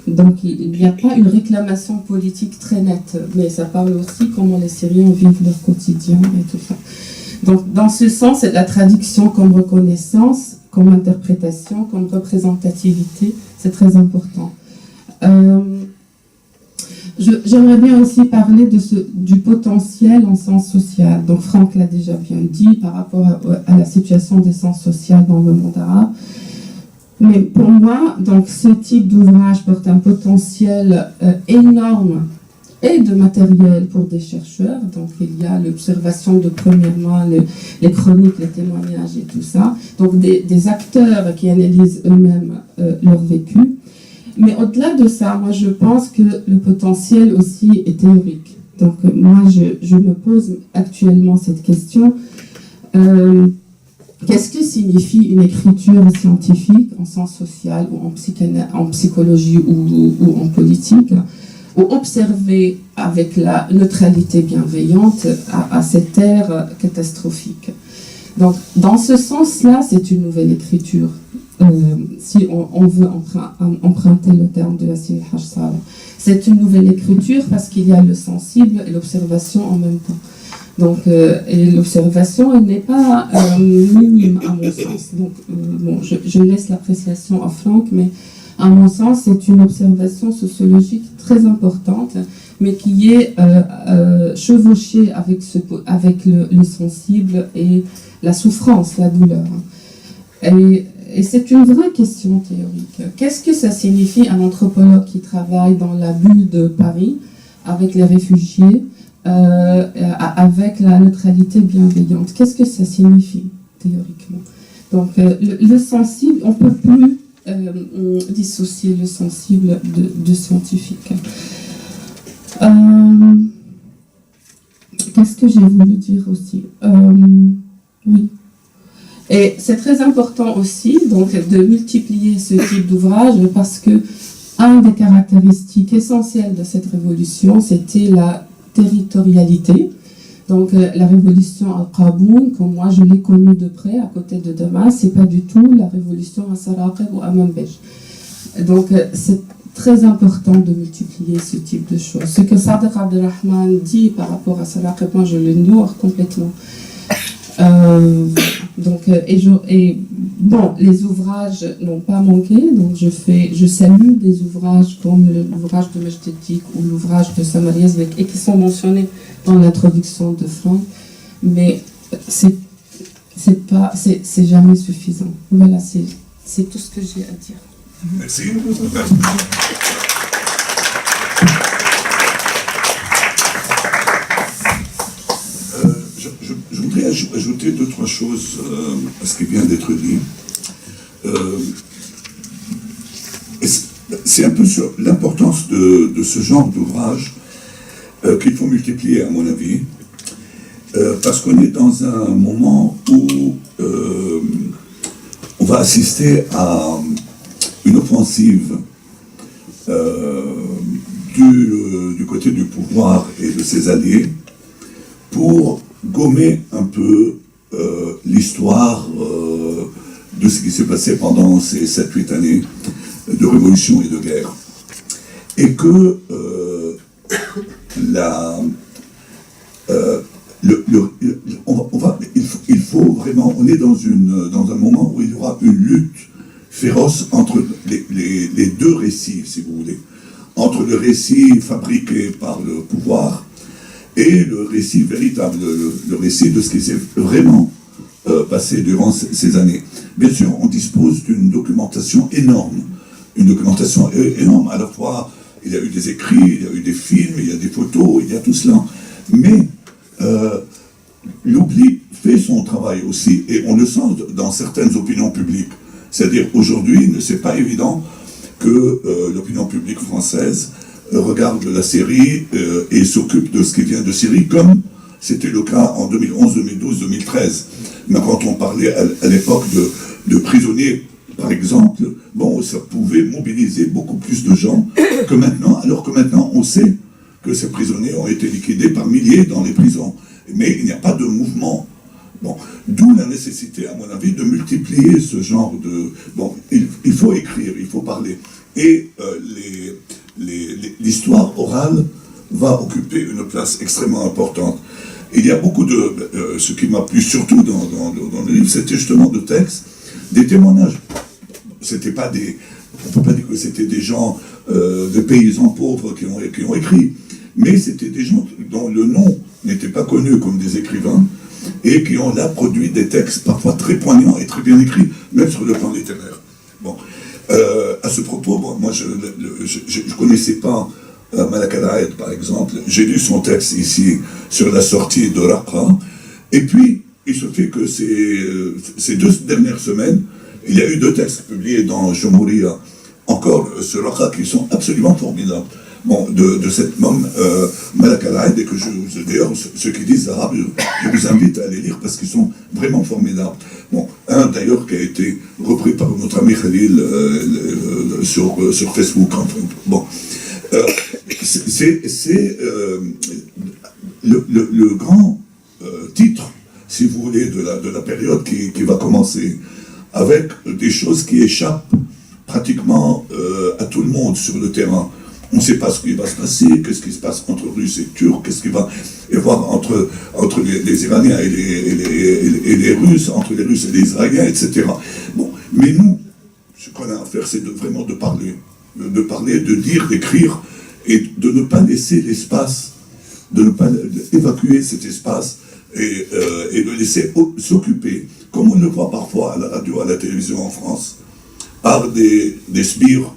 donc il n'y a pas une réclamation politique très nette, mais ça parle aussi comment les Syriens vivent leur quotidien et tout ça. Donc dans ce sens, la traduction comme reconnaissance, comme interprétation, comme représentativité, c'est très important. J'aimerais bien aussi parler du potentiel en sens social. Donc Franck l'a déjà bien dit par rapport à la situation des sens sociaux dans le monde arabe. Mais pour moi, donc, ce type d'ouvrage porte un potentiel énorme et de matériel pour des chercheurs. Donc il y a l'observation de première main, les chroniques, les témoignages et tout ça. Donc des acteurs qui analysent eux-mêmes leur vécu. Mais au-delà de ça, moi je pense que le potentiel aussi est théorique. Donc moi je me pose actuellement cette question. Qu'est-ce que signifie une écriture scientifique en sens social ou en psychologie ou en politique, ou observer avec la neutralité bienveillante à cette ère catastrophique. Donc dans ce sens-là, c'est une nouvelle écriture. Si on veut emprunter le terme de Yassine Hachsar. C'est une nouvelle écriture parce qu'il y a le sensible et l'observation en même temps. Donc, et l'observation, elle n'est pas minime à mon sens. Donc, bon, je laisse l'appréciation à Franck, mais à mon sens, c'est une observation sociologique très importante mais qui est chevauché avec le sensible et la souffrance, la douleur. Et c'est une vraie question théorique. Qu'est-ce que ça signifie un anthropologue qui travaille dans la bulle de Paris, avec les réfugiés, avec la neutralité bienveillante? Qu'est-ce que ça signifie théoriquement? Donc le sensible, on ne peut plus dissocier le sensible du scientifique. Qu'est-ce que j'ai voulu dire aussi? Oui. Et c'est très important aussi donc, de multiplier ce type d'ouvrage parce que une des caractéristiques essentielles de cette révolution, c'était la territorialité. Donc la révolution Al-Qaboun, comme moi je l'ai connue de près à côté de Damas, c'est pas du tout la révolution à Saraqib ou à Manbij. Donc c'est très important de multiplier ce type de choses. Ce que Sadiq Abdelrahman dit par rapport à Saraqib, moi je l'ignore complètement. Bon, les ouvrages n'ont pas manqué, donc je salue des ouvrages comme l'ouvrage de Mejdedik ou l'ouvrage de Samar Yazbek et qui sont mentionnés dans l'introduction de Franck, mais c'est jamais suffisant. Voilà, c'est tout ce que j'ai à dire. Merci. Je voudrais ajouter 2-3 choses à ce qui vient d'être dit. C'est un peu sur l'importance de ce genre d'ouvrage qu'il faut multiplier, à mon avis, parce qu'on est dans un moment où on va assister à une offensive du côté du pouvoir et de ses alliés pour gommer un peu l'histoire de ce qui s'est passé pendant ces 7-8 années de révolution et de guerre. Et que il faut vraiment, on est dans un moment où il y aura une lutte féroce entre les deux récits, si vous voulez, entre le récit fabriqué par le pouvoir et le récit véritable, le récit de ce qui s'est vraiment passé durant ces années. Bien sûr, on dispose d'une documentation énorme, à la fois il y a eu des écrits, il y a eu des films, il y a des photos, il y a tout cela, mais l'oubli fait son travail aussi, et on le sent dans certaines opinions publiques. C'est-à-dire, aujourd'hui, c'est pas évident que l'opinion publique française regarde la Syrie et s'occupe de ce qui vient de Syrie, comme c'était le cas en 2011, 2012, 2013. Mais quand on parlait à l'époque de prisonniers, par exemple, bon, ça pouvait mobiliser beaucoup plus de gens que maintenant, alors que maintenant, on sait que ces prisonniers ont été liquidés par milliers dans les prisons. Mais il n'y a pas de mouvement. Bon, d'où la nécessité, à mon avis, de multiplier ce genre de... Bon, il faut écrire, il faut parler. Et l'histoire orale va occuper une place extrêmement importante. Il y a beaucoup de... ce qui m'a plu surtout dans le livre, c'était justement de textes, des témoignages. C'était pas des... On ne peut pas dire que c'était des gens, des paysans pauvres qui ont écrit. Mais c'était des gens dont le nom n'était pas connu comme des écrivains, et qui ont là produit des textes parfois très poignants et très bien écrits, même sur le plan littéraire. Bon, à ce propos, bon, moi je ne connaissais pas Malak al-Aed, par exemple. J'ai lu son texte ici sur la sortie de Raqqa, et puis il se fait que ces 2 dernières semaines, il y a eu 2 textes publiés dans Jumhuriya, encore sur Raqqa, qui sont absolument formidables. Bon, de cette Malak al-Aed, et que d'ailleurs, ceux qui disent arabe, je vous invite à les lire parce qu'ils sont vraiment formidables. Bon, un d'ailleurs qui a été repris par notre ami Khalil sur Facebook. Enfin, bon, c'est le grand titre, si vous voulez, de la période qui va commencer, avec des choses qui échappent pratiquement à tout le monde sur le terrain. On ne sait pas ce qui va se passer, qu'est-ce qui se passe entre Russes et Turcs, qu'est-ce qui va y avoir entre les Iraniens et les Russes, entre les Russes et les Israéliens, etc. Bon, mais nous, ce qu'on a à faire, c'est vraiment de parler, de dire, d'écrire, et de ne pas laisser l'espace, de ne pas évacuer cet espace et le laisser s'occuper, comme on le voit parfois à la radio, à la télévision en France, par des sbires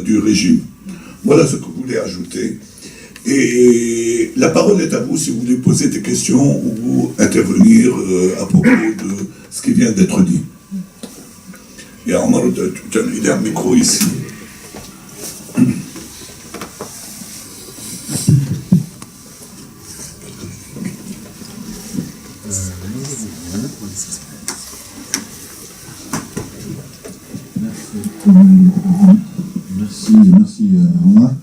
du régime. Voilà ce que je voulais ajouter. Et la parole est à vous si vous voulez poser des questions ou intervenir à propos de ce qui vient d'être dit. Il y a un micro ici. Merci Omar.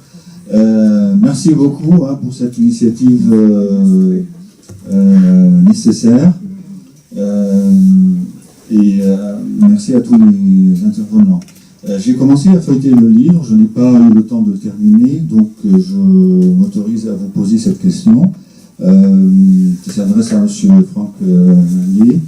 Merci beaucoup pour cette initiative nécessaire. Et merci à tous les intervenants. J'ai commencé à feuilleter le livre, je n'ai pas eu le temps de terminer, donc je m'autorise à vous poser cette question qui s'adresse à M. Franck Lé.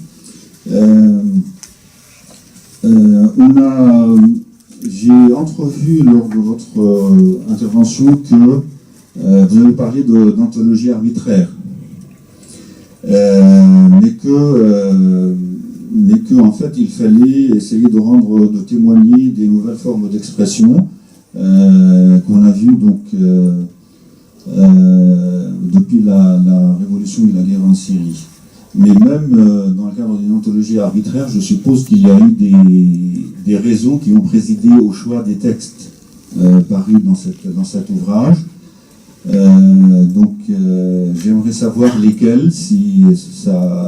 J'ai entrevu lors de votre intervention que vous avez parlé d'anthologie arbitraire, mais que en fait il fallait essayer de témoigner des nouvelles formes d'expression qu'on a vues donc depuis la révolution et la guerre en Syrie. Mais même dans le cadre d'une anthologie arbitraire, je suppose qu'il y a eu des raisons qui ont présidé au choix des textes parus dans cet ouvrage. Donc j'aimerais savoir lesquelles, si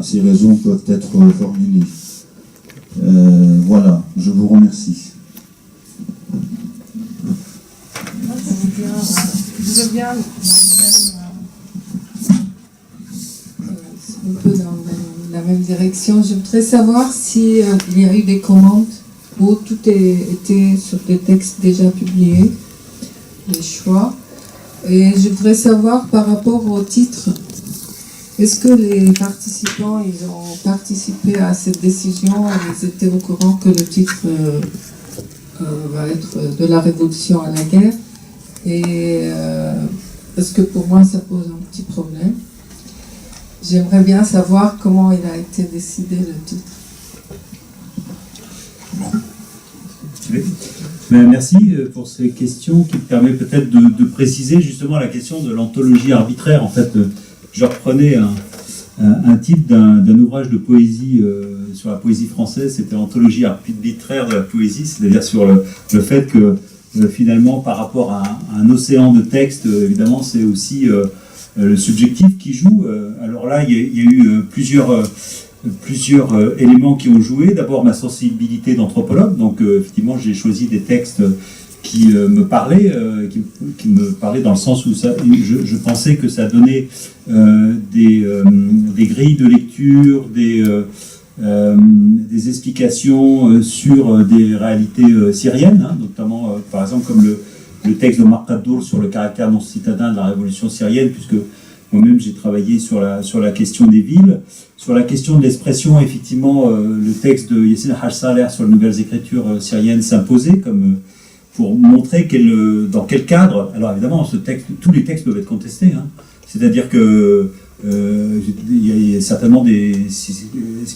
ces raisons peuvent être formulées. Voilà, je vous remercie. Je veux bien un peu dans la même direction. Je voudrais savoir s'il y a eu des commandes où tout était sur des textes déjà publiés, les choix. Et je voudrais savoir par rapport au titre, est-ce que les participants ils ont participé à cette décision, ils étaient au courant que le titre va être de la révolution à la guerre, et parce que pour moi ça pose un petit problème. J'aimerais bien savoir comment il a été décidé le titre. Merci pour ces questions qui me permettent peut-être de préciser justement la question de l'anthologie arbitraire. En fait, je reprenais un titre d'un ouvrage de poésie sur la poésie française, c'était l'anthologie arbitraire de la poésie, c'est-à-dire sur le fait que finalement par rapport à un océan de textes, évidemment c'est aussi le subjectif qui joue. Alors là, il y a eu plusieurs éléments qui ont joué. D'abord, ma sensibilité d'anthropologue. Donc, effectivement, j'ai choisi des textes qui me parlaient, qui me parlaient dans le sens où je pensais que ça donnait des grilles de lecture, des explications sur des réalités syriennes, hein, notamment, par exemple, comme le texte de Omar Kaddour sur le caractère non citadin de la révolution syrienne, puisque moi-même j'ai travaillé sur la question des villes. Sur la question de l'expression, effectivement, le texte de Yassine Haj-Saleh sur les nouvelles écritures syriennes s'imposait comme pour montrer dans quel cadre. Alors évidemment, tous les textes peuvent être contestés, hein. C'est-à-dire que il y a certainement des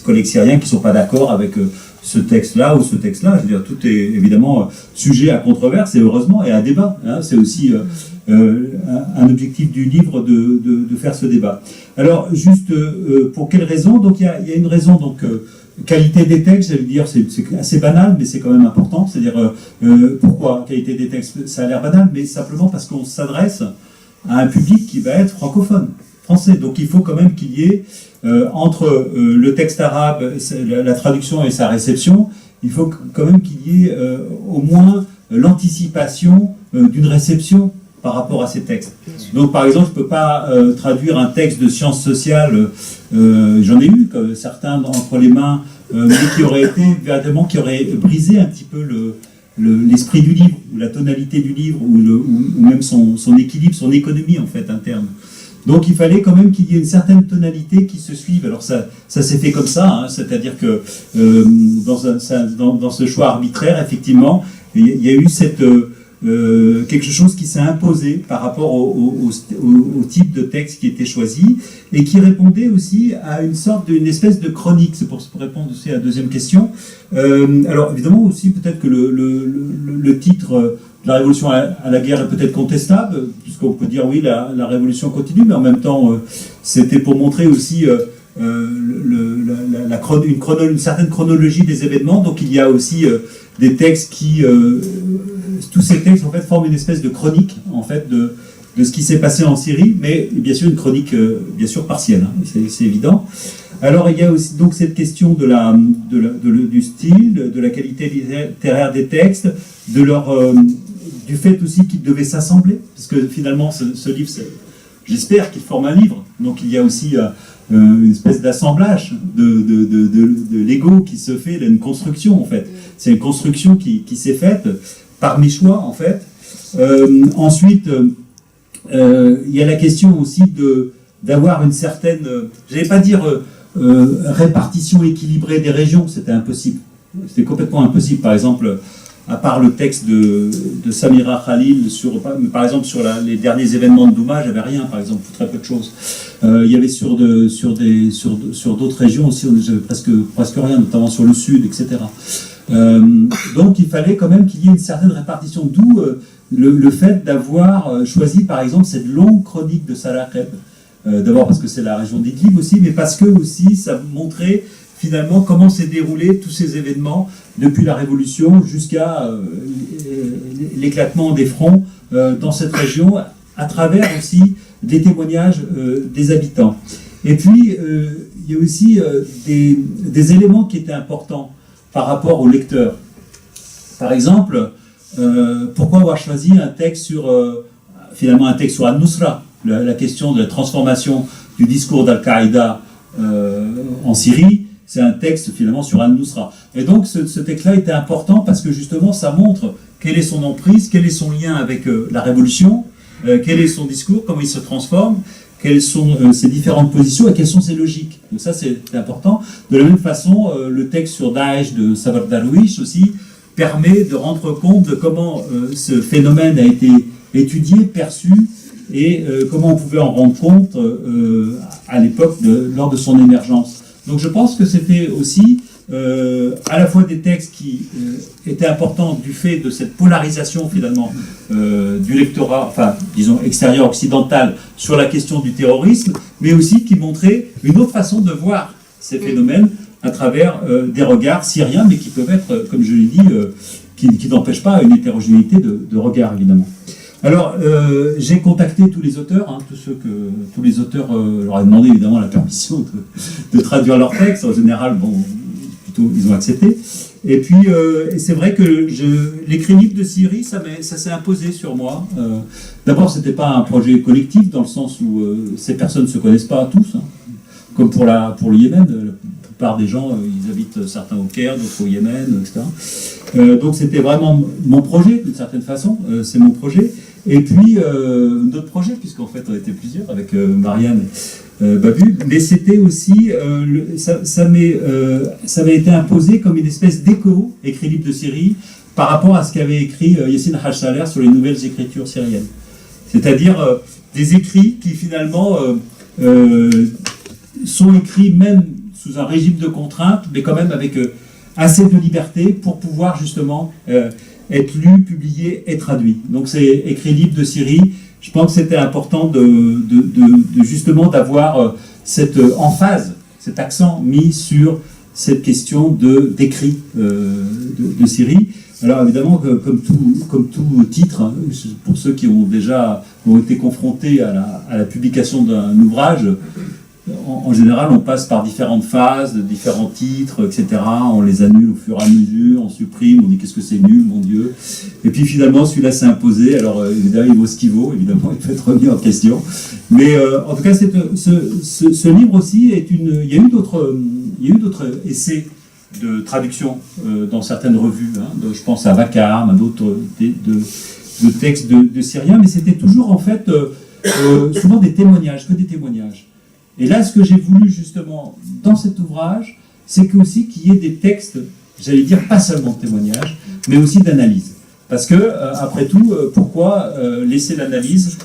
collègues syriens qui ne sont pas d'accord avec ce texte-là ou ce texte-là. Je veux dire, tout est évidemment sujet à controverse et heureusement et à débat, hein. C'est aussi un objectif du livre de faire ce débat. Alors, juste pour quelle raison? Donc, il y a une raison, donc qualité des textes, je veux dire, c'est assez banal, mais c'est quand même important. C'est-à-dire, pourquoi qualité des textes? Ça a l'air banal, mais simplement parce qu'on s'adresse à un public qui va être francophone, français. Donc, il faut quand même qu'il y ait, entre le texte arabe, la traduction et sa réception, il faut quand même qu'il y ait au moins l'anticipation d'une réception par rapport à ces textes. Donc, par exemple, je ne peux pas traduire un texte de sciences sociales, j'en ai eu certains entre les mains, mais qui auraient été véritablement, qui auraient brisé un petit peu l'esprit du livre, ou la tonalité du livre, ou même son équilibre, son économie en fait interne. Donc il fallait quand même qu'il y ait une certaine tonalité qui se suive. Alors ça s'est fait comme ça, hein, c'est-à-dire que dans ce choix arbitraire, effectivement, il y a eu cette quelque chose qui s'est imposé par rapport au type de texte qui était choisi et qui répondait aussi à d'une espèce de chronique. C'est pour répondre aussi à la deuxième question. Alors évidemment aussi peut-être que le titre de la révolution à la guerre est peut-être contestable, puisqu'on peut dire oui, la révolution continue, mais en même temps c'était pour montrer aussi une certaine chronologie des événements. Donc il y a aussi des textes qui tous ces textes en fait forment une espèce de chronique en fait de ce qui s'est passé en Syrie, mais bien sûr une chronique bien sûr partielle, hein, c'est évident. Alors il y a aussi donc cette question du style, de la qualité littéraire des textes, du fait aussi qu'ils devaient s'assembler, parce que finalement ce livre, j'espère qu'il forme un livre, donc il y a aussi une espèce d'assemblage de Lego qui se fait, une construction en fait. C'est une construction qui s'est faite par mes choix en fait. Ensuite, il y a la question aussi d'avoir une certaine, j'allais pas dire répartition équilibrée des régions, c'était impossible. C'était complètement impossible. Par exemple, à part le texte de Samira Khalil, par exemple sur les derniers événements de Douma, j'avais rien, par exemple, très peu de choses. Il y avait sur d'autres régions aussi, j'avais presque rien, notamment sur le sud, etc. Donc il fallait quand même qu'il y ait une certaine répartition, d'où le fait d'avoir choisi par exemple cette longue chronique de Salah Qeb. D'abord parce que c'est la région d'Idlib aussi, mais parce que aussi ça montrait finalement comment s'est déroulé tous ces événements depuis la Révolution jusqu'à l'éclatement des fronts dans cette région, à travers aussi des témoignages des habitants. Et puis il y a aussi des éléments qui étaient importants par rapport au lecteur. Par exemple, pourquoi avoir choisi un texte finalement un texte sur Al-Nusra, la question de la transformation du discours d'Al-Qaïda en Syrie, c'est un texte finalement sur Al-Nusra. Et donc ce texte-là était important parce que justement ça montre quelle est son emprise, quel est son lien avec la révolution, quel est son discours, comment il se transforme, quelles sont ses différentes positions et quelles sont ses logiques. Donc ça c'est important. De la même façon, le texte sur Daesh de Sabah Darwish aussi permet de rendre compte de comment ce phénomène a été étudié, perçu, et comment on pouvait en rendre compte à l'époque lors de son émergence. Donc je pense que c'était aussi à la fois des textes qui étaient importants du fait de cette polarisation finalement du lectorat, enfin disons extérieur occidental sur la question du terrorisme, mais aussi qui montraient une autre façon de voir ces phénomènes à travers des regards syriens, mais qui peuvent être, comme je l'ai dit, qui n'empêchent pas une hétérogénéité de regard évidemment. Alors, j'ai contacté tous les auteurs, hein, tous les auteurs leur a demandé évidemment la permission de traduire leurs textes. En général, bon, plutôt ils ont accepté. Et puis, c'est vrai que l'écrit libre de Syrie, ça s'est imposé sur moi. D'abord, c'était pas un projet collectif dans le sens où ces personnes ne se connaissent pas tous, hein, comme pour le Yémen. La plupart des gens, ils habitent certains au Caire, d'autres au Yémen, etc. Donc, c'était vraiment mon projet d'une certaine façon. C'est mon projet. Et puis, d'autres projets, puisqu'en fait, on était plusieurs avec Marianne Babu, mais c'était aussi, ça m'avait été imposé comme une espèce d'écho, écrit libre de Syrie, par rapport à ce qu'avait écrit Yassine Haj Saler sur les nouvelles écritures syriennes. C'est-à-dire des écrits qui finalement sont écrits même sous un régime de contrainte, mais quand même avec assez de liberté pour pouvoir justement être lu, publié et traduit. Donc c'est écrit libre de Syrie. Je pense que c'était important de justement d'avoir cette emphase, cet accent mis sur cette question d'écrit de Syrie. Alors évidemment, comme tout titre, hein, pour ceux qui ont été confrontés à la publication d'un ouvrage, en général, on passe par différentes phases, différents titres, etc. On les annule au fur et à mesure, on supprime, on dit qu'est-ce que c'est nul, mon Dieu. Et puis finalement, celui-là s'est imposé. Alors évidemment, il vaut ce qu'il vaut, évidemment, il peut être remis en question. Mais en tout cas, ce livre aussi il y a eu d'autres essais de traduction dans certaines revues. Hein, je pense à Vacarme, à d'autres de textes de Syriens, mais c'était toujours en fait souvent des témoignages, que des témoignages. Et là, ce que j'ai voulu justement dans cet ouvrage, c'est qu'il y ait des textes, j'allais dire pas seulement de témoignages, mais aussi d'analyse. Parce que, après tout, pourquoi laisser l'analyse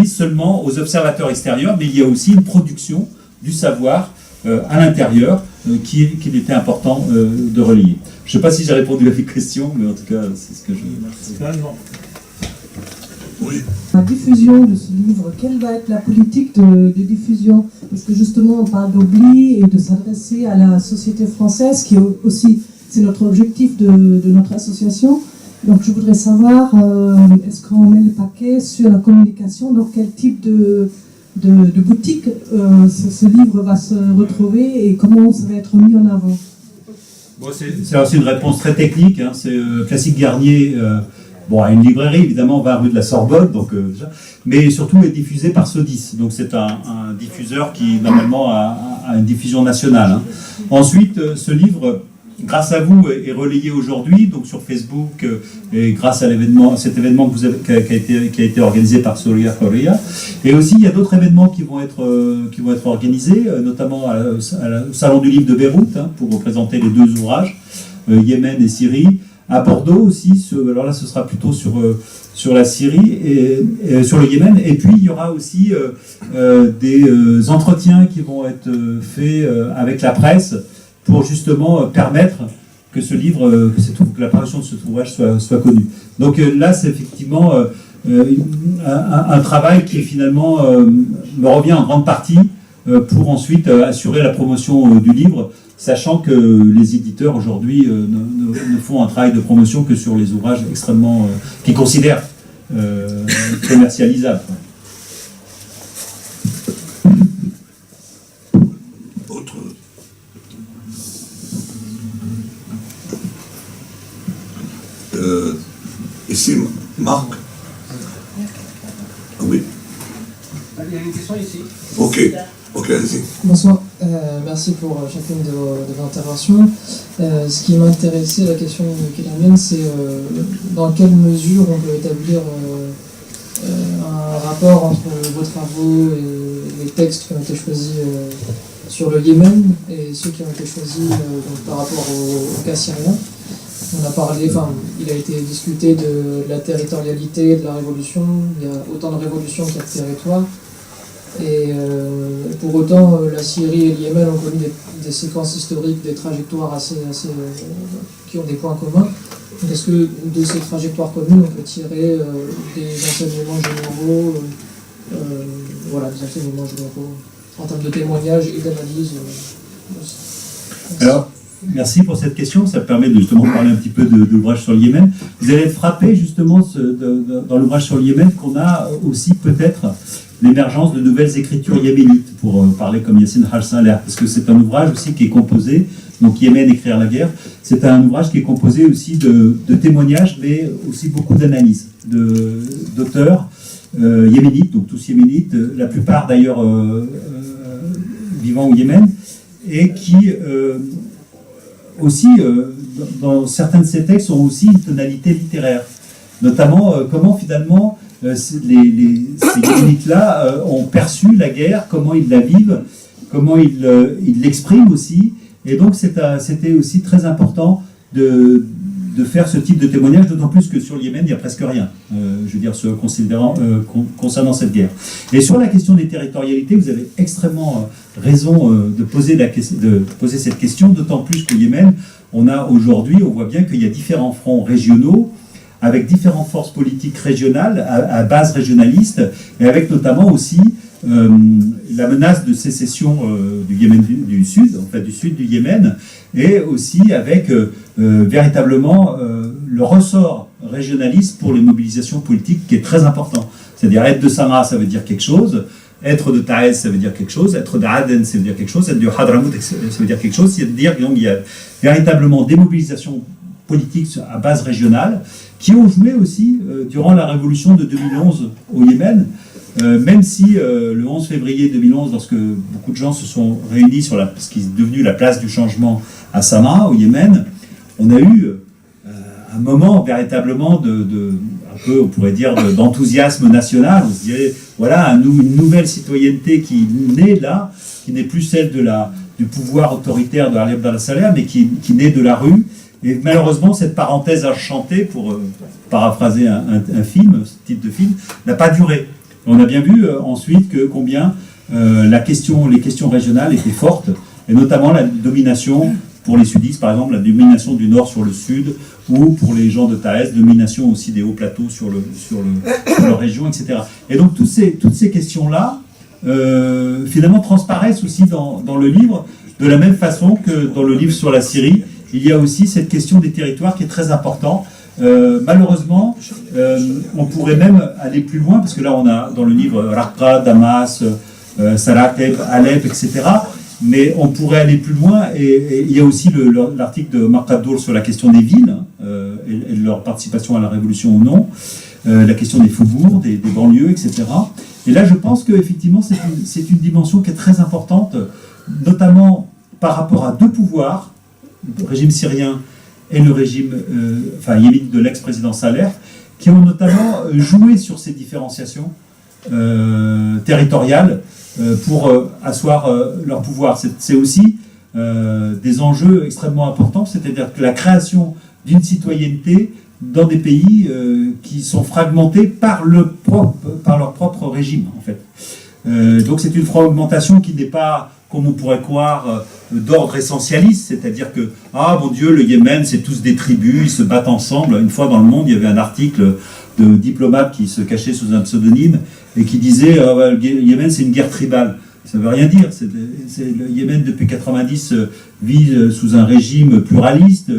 seulement aux observateurs extérieurs, mais il y a aussi une production du savoir à l'intérieur qu'il était important de relier. Je ne sais pas si j'ai répondu à votre question, mais en tout cas, c'est ce que je... Oui. La diffusion de ce livre, quelle va être la politique de diffusion? Parce que justement, on parle d'oubli et de s'adresser à la société française, qui est aussi, c'est notre objectif de notre association. Donc je voudrais savoir, est-ce qu'on met le paquet sur la communication, dans quel type de boutique ce livre va se retrouver et comment ça va être mis en avant? Bon, c'est aussi une réponse très technique, hein. C'est Classique Garnier, à une librairie, évidemment, 20 rue de la Sorbonne, donc, mais surtout est diffusé par Sodis. Donc c'est un diffuseur qui, normalement, a une diffusion nationale. Hein. Ensuite, ce livre, grâce à vous, est relayé aujourd'hui, donc sur Facebook, et grâce à cet événement qui a été organisé par Soria Horia. Et aussi, il y a d'autres événements qui vont être organisés, notamment au Salon du Livre de Beyrouth, hein, pour représenter les deux ouvrages, Yémen et Syrie. À Bordeaux aussi, alors là, ce sera plutôt sur la Syrie et sur le Yémen. Et puis, il y aura aussi des entretiens qui vont être faits avec la presse, pour justement permettre que ce livre, que l'apparition de cet ouvrage soit connue. Donc là, c'est effectivement un travail qui finalement me revient en grande partie pour ensuite assurer la promotion du livre, sachant que les éditeurs aujourd'hui ne font un travail de promotion que sur les ouvrages extrêmement qu'ils considèrent commercialisables. Ici, Marc. Oui. Il y a une question ici. Ok, allez-y. Bonsoir, merci pour chacune de vos interventions. Ce qui m'intéressait, la question qui est la mienne, c'est dans quelle mesure on peut établir un rapport entre vos travaux et les textes qui ont été choisis sur le Yémen et ceux qui ont été choisis donc, par rapport au cas syrien. On a parlé, il a été discuté de la territorialité, de la révolution. Il y a autant de révolutions qu'il y a de territoires. Et pour autant, la Syrie et le Yémen ont connu des séquences historiques, des trajectoires assez qui ont des points communs. Donc est-ce que de ces trajectoires communes, on peut tirer des enseignements généraux, des enseignements généraux en termes de témoignages et d'analyse Alors, merci pour cette question, ça me permet de justement parler un petit peu de l'ouvrage sur le Yémen. Vous allez être frappé justement dans l'ouvrage sur le Yémen qu'on a aussi peut-être l'émergence de nouvelles écritures yéménites, pour parler comme Yassine Hal-Saleh, parce que c'est un ouvrage aussi qui est composé, donc Yémen, écrire la guerre, c'est un ouvrage qui est composé aussi de témoignages, mais aussi beaucoup d'analyses d'auteurs yéménites, donc tous yéménites, la plupart d'ailleurs vivant au Yémen, et qui aussi, dans certains de ces textes, ont aussi une tonalité littéraire. Notamment, comment finalement ces Yéménites-là ont perçu la guerre, comment ils la vivent, comment ils l'expriment aussi. Et donc, c'était aussi très important de faire ce type de témoignage, d'autant plus que sur le Yémen, il n'y a presque rien, concernant cette guerre. Et sur la question des territorialités, vous avez extrêmement raison de poser cette question, d'autant plus qu'au Yémen, on voit bien qu'il y a différents fronts régionaux, avec différentes forces politiques régionales, à base régionaliste, et avec notamment aussi la menace de sécession du Yémen du Sud, en fait du sud du Yémen, et aussi avec véritablement le ressort régionaliste pour les mobilisations politiques qui est très important. C'est-à-dire être de Sanaa, ça veut dire quelque chose, être de Taïs, ça veut dire quelque chose, être d'Aden, ça veut dire quelque chose, être de Hadramout, ça veut dire quelque chose, c'est-à-dire qu'il y a véritablement des mobilisations politiques à base régionale qui ont joué aussi durant la révolution de 2011 au Yémen, même si le 11 février 2011, lorsque beaucoup de gens se sont réunis sur ce qui est devenu la place du changement à Sanaa, au Yémen, on a eu un moment véritablement un peu, on pourrait dire, d'enthousiasme national. On se dirait, voilà, une nouvelle citoyenneté qui naît là, qui n'est plus celle du pouvoir autoritaire de Ali Abdallah Saleh, mais qui naît de la rue, Et malheureusement, cette parenthèse enchantée, pour paraphraser un film, ce type de film, n'a pas duré. On a bien vu ensuite que combien les questions régionales étaient fortes, et notamment la domination pour les sudistes, par exemple, la domination du nord sur le sud, ou pour les gens de Taès, domination aussi des hauts plateaux sur leur région, etc. Et donc toutes ces questions-là, finalement, transparaissent aussi dans le livre, de la même façon que dans le livre sur la Syrie, il y a aussi cette question des territoires qui est très importante. Malheureusement, on pourrait même aller plus loin, parce que là, on a dans le livre Raqqa, Damas, Sarakeb, Alep, etc. Mais on pourrait aller plus loin, et il y a aussi l'article de Marc Abdoul sur la question des villes, et de leur participation à la révolution ou non, la question des faubourgs, des banlieues, etc. Et là, je pense qu'effectivement, c'est une dimension qui est très importante, notamment par rapport à deux pouvoirs, le régime syrien et le régime yéménite de l'ex-président Saleh, qui ont notamment joué sur ces différenciations territoriales pour asseoir leur pouvoir. C'est aussi des enjeux extrêmement importants, c'est-à-dire que la création d'une citoyenneté dans des pays qui sont fragmentés par leur propre régime, en fait. Donc c'est une fragmentation qui n'est pas, comme on pourrait croire, d'ordre essentialiste, c'est-à-dire que, ah mon Dieu, le Yémen, c'est tous des tribus, ils se battent ensemble. Une fois dans le Monde, il y avait un article de diplomate qui se cachait sous un pseudonyme et qui disait le Yémen, c'est une guerre tribale. Ça ne veut rien dire. Le Yémen, depuis 1990, vit sous un régime pluraliste.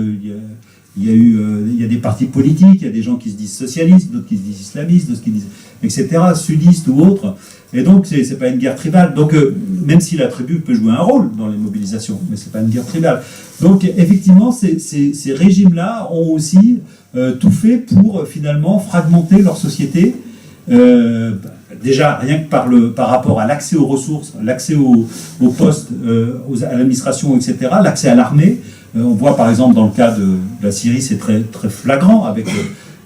Il y a des partis politiques, il y a des gens qui se disent socialistes, d'autres qui se disent islamistes, d'autres qui disent, etc., sudistes ou autres. Et donc, c'est pas une guerre tribale. Donc, même si la tribu peut jouer un rôle dans les mobilisations, mais c'est pas une guerre tribale. Donc, effectivement, ces régimes-là ont aussi tout fait pour, finalement, fragmenter leur société. Déjà, rien que par rapport à l'accès aux ressources, l'accès aux postes, à l'administration, etc., l'accès à l'armée. On voit, par exemple, dans le cas de la Syrie, c'est très, très flagrant avec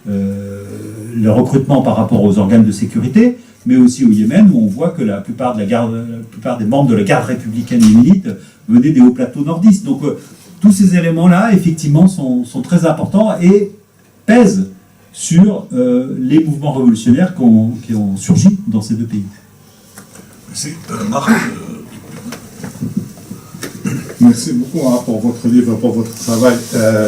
le recrutement par rapport aux organes de sécurité, mais aussi au Yémen, où on voit que la plupart des membres de la garde républicaine yéménite venaient des hauts plateaux nordistes. Donc, tous ces éléments-là, effectivement, sont très importants et pèsent sur les mouvements révolutionnaires qui ont surgi dans ces deux pays. Merci. Marc, merci beaucoup pour votre livre, pour votre travail.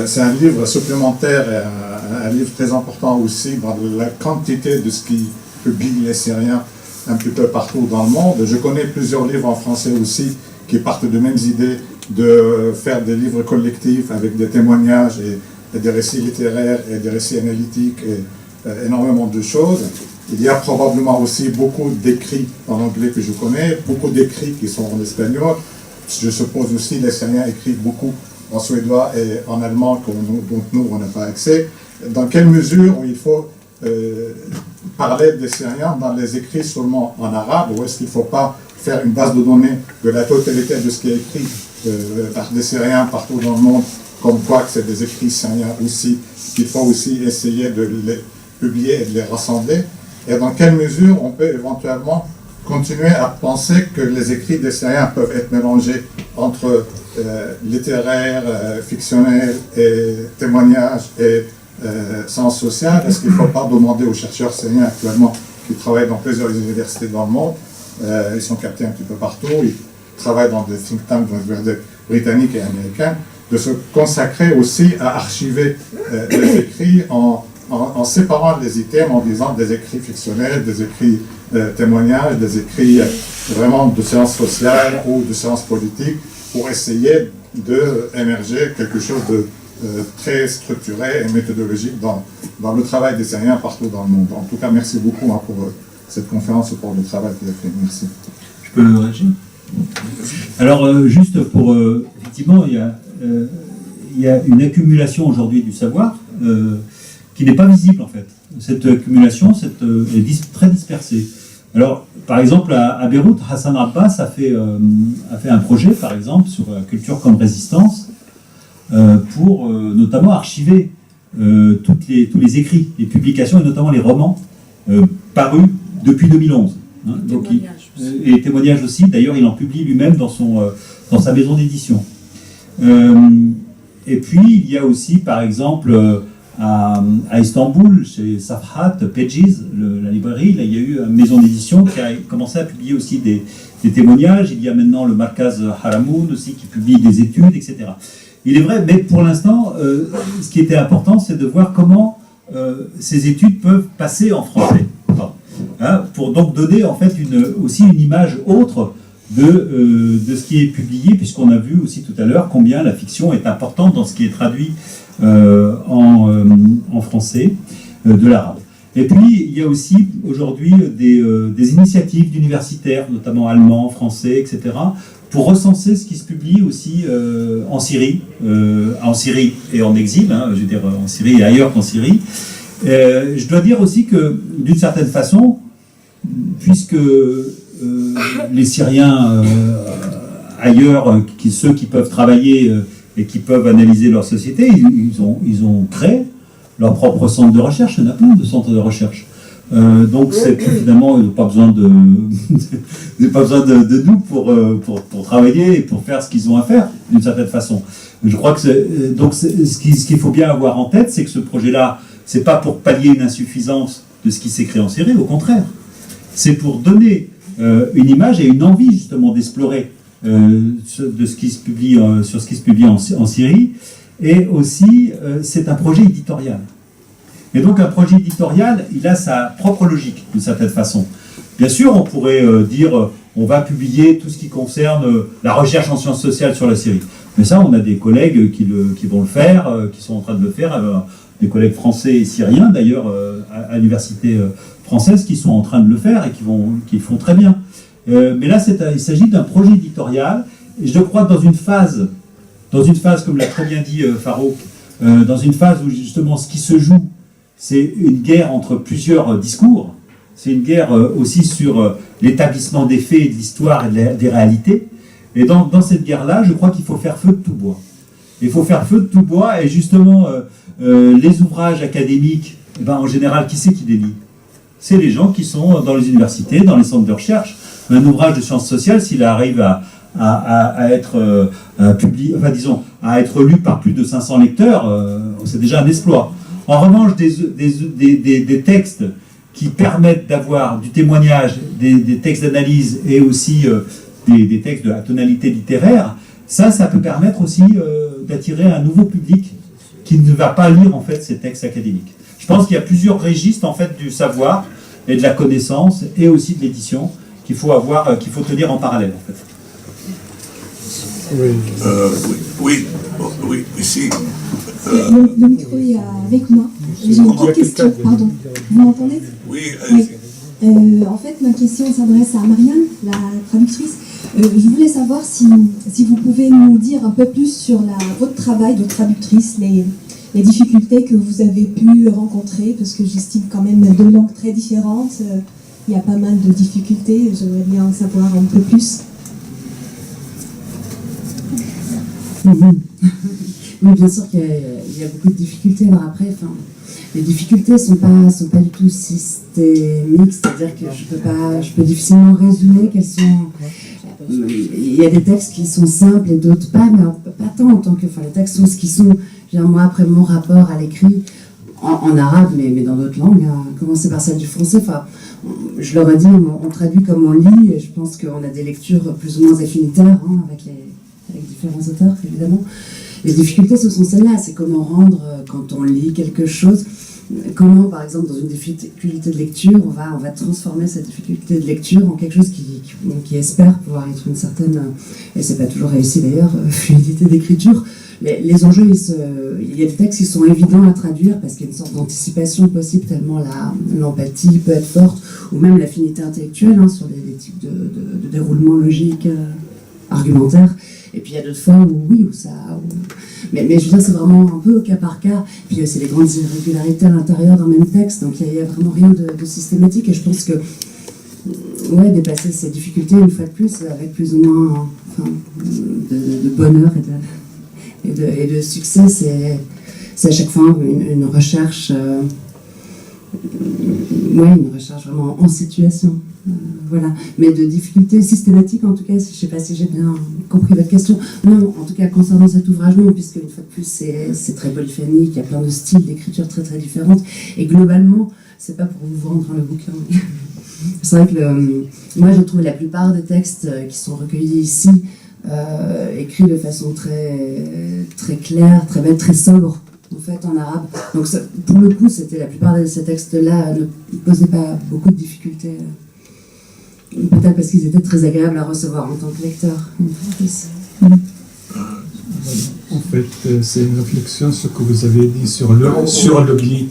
C'est un livre supplémentaire, et un livre très important aussi dans la quantité de ce qui publie les Syriens un petit peu partout dans le monde. Je connais plusieurs livres en français aussi qui partent de mêmes idées de faire des livres collectifs avec des témoignages et des récits littéraires et des récits analytiques et énormément de choses. Il y a probablement aussi beaucoup d'écrits en anglais que je connais, beaucoup d'écrits qui sont en espagnol. Je suppose aussi que les Syriens écrivent beaucoup en suédois et en allemand, dont nous, on n'a pas accès. Dans quelle mesure il faut parler des Syriens dans les écrits seulement en arabe, ou est-ce qu'il ne faut pas faire une base de données de la totalité de ce qui est écrit par des Syriens partout dans le monde, comme quoi que c'est des écrits syriens aussi, qu'il faut aussi essayer de les publier et de les rassembler, et dans quelle mesure on peut éventuellement continuer à penser que les écrits des Syriens peuvent être mélangés entre littéraire, fictionnel et témoignage et sciences sociales. Est-ce qu'il ne faut pas demander aux chercheurs syriens actuellement qui travaillent dans plusieurs universités dans le monde, ils sont captés un petit peu partout, ils travaillent dans des think tanks britanniques et américains, de se consacrer aussi à archiver les écrits en séparant les items, en disant des écrits fictionnels, des écrits témoignages, des écrits vraiment de sciences sociales ou de sciences politiques, pour essayer d'émerger quelque chose de très structuré et méthodologique dans le travail des Syriens partout dans le monde. En tout cas, merci beaucoup pour cette conférence et pour le travail qu'il a fait. Merci. Je peux réagir ? Alors, juste pour... effectivement, il y a une accumulation aujourd'hui du savoir qui n'est pas visible, en fait. Cette accumulation est très dispersée. Alors, par exemple, à Beyrouth, Hassan Abbas a fait un projet, par exemple, sur la culture comme résistance, pour notamment archiver tous les écrits, les publications, et notamment les romans parus depuis 2011. Hein, donc et témoignages aussi, d'ailleurs il en publie lui-même dans sa maison d'édition. Et puis, il y a aussi, par exemple, à Istanbul, chez Safhat, Pages, la librairie, là, il y a eu une maison d'édition qui a commencé à publier aussi des témoignages. Il y a maintenant le Markaz Haramoun aussi qui publie des études, etc. Il est vrai, mais pour l'instant, ce qui était important, c'est de voir comment ces études peuvent passer en français. Hein, pour donc donner en fait aussi une image autre de ce qui est publié, puisqu'on a vu aussi tout à l'heure combien la fiction est importante dans ce qui est traduit en français de l'arabe. Et puis, il y a aussi aujourd'hui des initiatives d'universitaires, notamment allemands, français, etc., pour recenser ce qui se publie aussi en Syrie et en exil, hein, je veux dire en Syrie et ailleurs qu'en Syrie. Je dois dire aussi que, d'une certaine façon, puisque les Syriens ailleurs, ceux qui peuvent travailler et qui peuvent analyser leur société, ils ont créé leur propre centre de recherche. Il y en a plein de centres de recherche. Donc évidemment, ils n'ont pas besoin de nous pour travailler et pour faire ce qu'ils ont à faire, d'une certaine façon. Je crois que ce qu'il faut bien avoir en tête, c'est que ce projet-là, c'est pas pour pallier une insuffisance de ce qui s'est créé en Syrie, au contraire. C'est pour donner une image et une envie justement d'explorer de ce qui se publie sur ce qui se publie en Syrie. Et aussi, c'est un projet éditorial. Et donc un projet éditorial, il a sa propre logique, d'une certaine façon. Bien sûr, on pourrait dire, on va publier tout ce qui concerne la recherche en sciences sociales sur la Syrie. Mais ça, on a des collègues qui vont le faire, qui sont en train de le faire, des collègues français et syriens, d'ailleurs, à l'université française, qui sont en train de le faire et qui le font très bien. Mais là, il s'agit d'un projet éditorial, et je crois que dans une phase, comme l'a très bien dit Farouk, dans une phase où justement ce qui se joue, c'est une guerre entre plusieurs discours, c'est une guerre aussi sur l'établissement des faits, de l'histoire et des réalités. Et dans cette guerre-là, je crois qu'il faut faire feu de tout bois. Il faut faire feu de tout bois, et justement, les ouvrages académiques, en général, qui c'est qui les lit? C'est les gens qui sont dans les universités, dans les centres de recherche. Un ouvrage de sciences sociales, s'il arrive à être publié, à être lu par plus de 500 lecteurs, c'est déjà un exploit. En revanche, des textes qui permettent d'avoir du témoignage, des textes d'analyse et aussi des textes de la tonalité littéraire, ça peut permettre aussi d'attirer un nouveau public qui ne va pas lire en fait ces textes académiques. Je pense qu'il y a plusieurs registres en fait du savoir et de la connaissance et aussi de l'édition qu'il faut tenir en parallèle en fait. Oui, ici. Le micro est avec moi. J'ai une petite question, pardon. Vous m'entendez? Oui. En fait, ma question s'adresse à Marianne, la traductrice. Je voulais savoir si vous pouvez nous dire un peu plus sur votre travail de traductrice, les difficultés que vous avez pu rencontrer, parce que j'estime quand même deux langues très différentes. Il y a pas mal de difficultés. J'aimerais bien en savoir un peu plus. Oui, bien sûr qu'il y a beaucoup de difficultés. Alors après, les difficultés sont pas du tout systémiques, c'est-à-dire que je peux difficilement résumer quelles sont. Il y a des textes qui sont simples et d'autres pas, mais pas tant en tant que. Les textes sont ce qu'ils sont. Moi, après mon rapport à l'écrit, en arabe, mais dans d'autres langues, à commencer par celle du français, je leur ai dit, on traduit comme on lit, et je pense qu'on a des lectures plus ou moins affinitaires, avec différents auteurs, évidemment. Les difficultés, ce sont celles-là, c'est comment rendre, quand on lit quelque chose, comment, par exemple, dans une difficulté de lecture, on va transformer cette difficulté de lecture en quelque chose qui espère pouvoir être une certaine, et c'est pas toujours réussi d'ailleurs, fluidité d'écriture. Les enjeux, il y a des textes qui sont évidents à traduire parce qu'il y a une sorte d'anticipation possible tellement l'empathie peut être forte, ou même l'affinité intellectuelle sur des types de déroulement logique, argumentaire. Et puis il y a d'autres fois où ça... Mais je veux dire, c'est vraiment un peu au cas par cas. Puis c'est les grandes irrégularités à l'intérieur d'un même texte, donc il n'y a vraiment rien de systématique. Et je pense que dépasser ces difficultés, une fois de plus, avec plus ou moins de bonheur et de succès, c'est à chaque fois une recherche une recherche vraiment en situation. Voilà. Mais de difficultés systématiques, en tout cas, je ne sais pas si j'ai bien compris votre question. Non, en tout cas, concernant cet ouvrage, non, puisque une fois de plus, c'est très polyphonique, il y a plein de styles d'écriture très très différentes. Et globalement, c'est pas pour vous vendre le bouquin. C'est vrai que moi, je trouve la plupart des textes qui sont recueillis ici, écrits de façon très, très claire, très belle, très sobre, en fait, en arabe. Donc, ça, pour le coup, la plupart de ces textes-là ne posaient pas beaucoup de difficultés. Peut-être parce qu'ils étaient très agréables à recevoir en tant que lecteur. En fait, c'est une réflexion sur ce que vous avez dit sur l'oubli.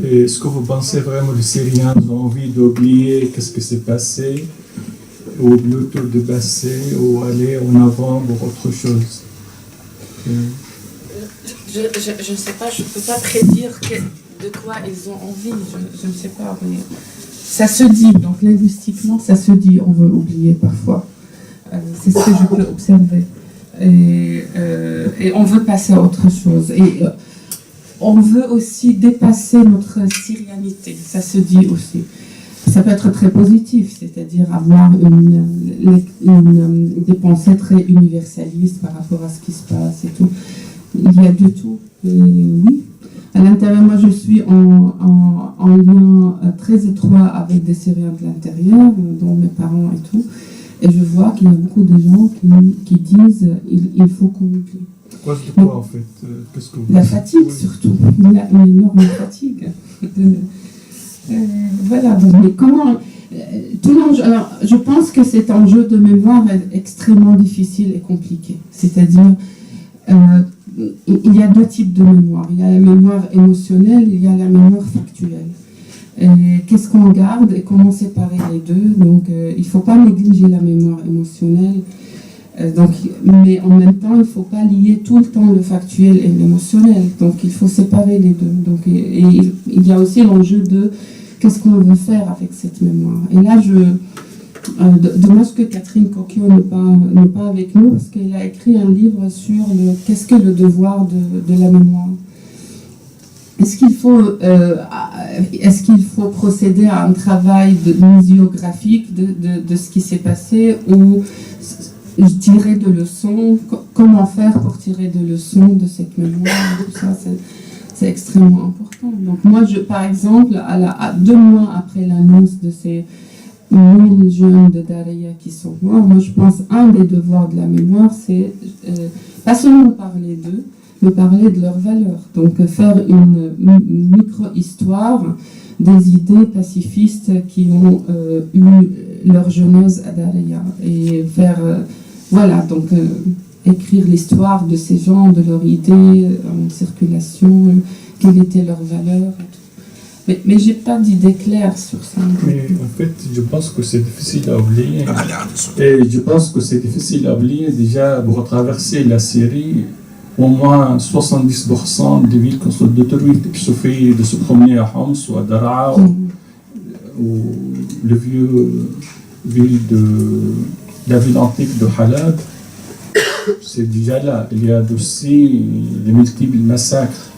Est-ce que vous pensez vraiment que les Syriens ont envie d'oublier qu'est-ce qui s'est passé, ou plutôt de passer, ou aller en avant pour autre chose? Je ne sais pas, je ne peux pas prédire de quoi ils ont envie, je ne sais pas. Mais ça se dit, donc linguistiquement, ça se dit, on veut oublier parfois. C'est ce que je peux observer. Et on veut passer à autre chose. Et on veut aussi dépasser notre syrianité, ça se dit aussi. Ça peut être très positif, c'est-à-dire avoir des pensées très universalistes par rapport à ce qui se passe et tout. Il y a du tout. Et oui, à l'intérieur, moi je suis en lien très étroit avec des Syriens de l'intérieur, dont mes parents et tout. Et je vois qu'il y a beaucoup de gens qui disent il faut qu'on oublie. À cause de quoi en fait? Qu'est-ce que vous... La fatigue surtout. Il y a une énorme fatigue. Voilà, donc, mais comment tout l'enjeu, alors, je pense que cet enjeu de mémoire est extrêmement difficile et compliqué. C'est-à-dire, il y a deux types de mémoire. Il y a la mémoire émotionnelle, il y a la mémoire factuelle. Qu'est-ce qu'on garde et comment séparer les deux? Donc, il ne faut pas négliger la mémoire émotionnelle. Mais en même temps, il ne faut pas lier tout le temps le factuel et l'émotionnel. Donc, il faut séparer les deux. Donc, il y a aussi l'enjeu de qu'est-ce qu'on veut faire avec cette mémoire. Et là, dommage que Catherine Cocchio n'est pas avec nous, parce qu'elle a écrit un livre sur qu'est-ce que le devoir de la mémoire. Est-ce qu'il faut procéder à un travail muséographique de ce qui s'est passé, ou tirer de leçons? Comment faire pour tirer de leçons de cette mémoire? Tout ça, c'est extrêmement important. Donc moi, par exemple, à 2 mois après l'annonce de ces 1000 jeunes de Daraya qui sont morts, moi je pense un des devoirs de la mémoire, c'est pas seulement parler d'eux, mais parler de leurs valeurs. Donc faire une micro-histoire des idées pacifistes qui ont eu leur jeunesse à Daraya. Et faire, donc écrire l'histoire de ces gens, de leurs idées en circulation, quelles étaient leurs valeurs. Mais j'ai pas d'idée claire sur ça. Mais en fait, je pense que c'est difficile à oublier. Et je pense que c'est difficile à oublier déjà pour traverser la Syrie. Au moins 70% des villes qui sont détruites. Il suffit de se promener à Homs ou à Daraa ou le vieux ville la ville antique de Halab. C'est déjà là. Il y a aussi les multiples massacres.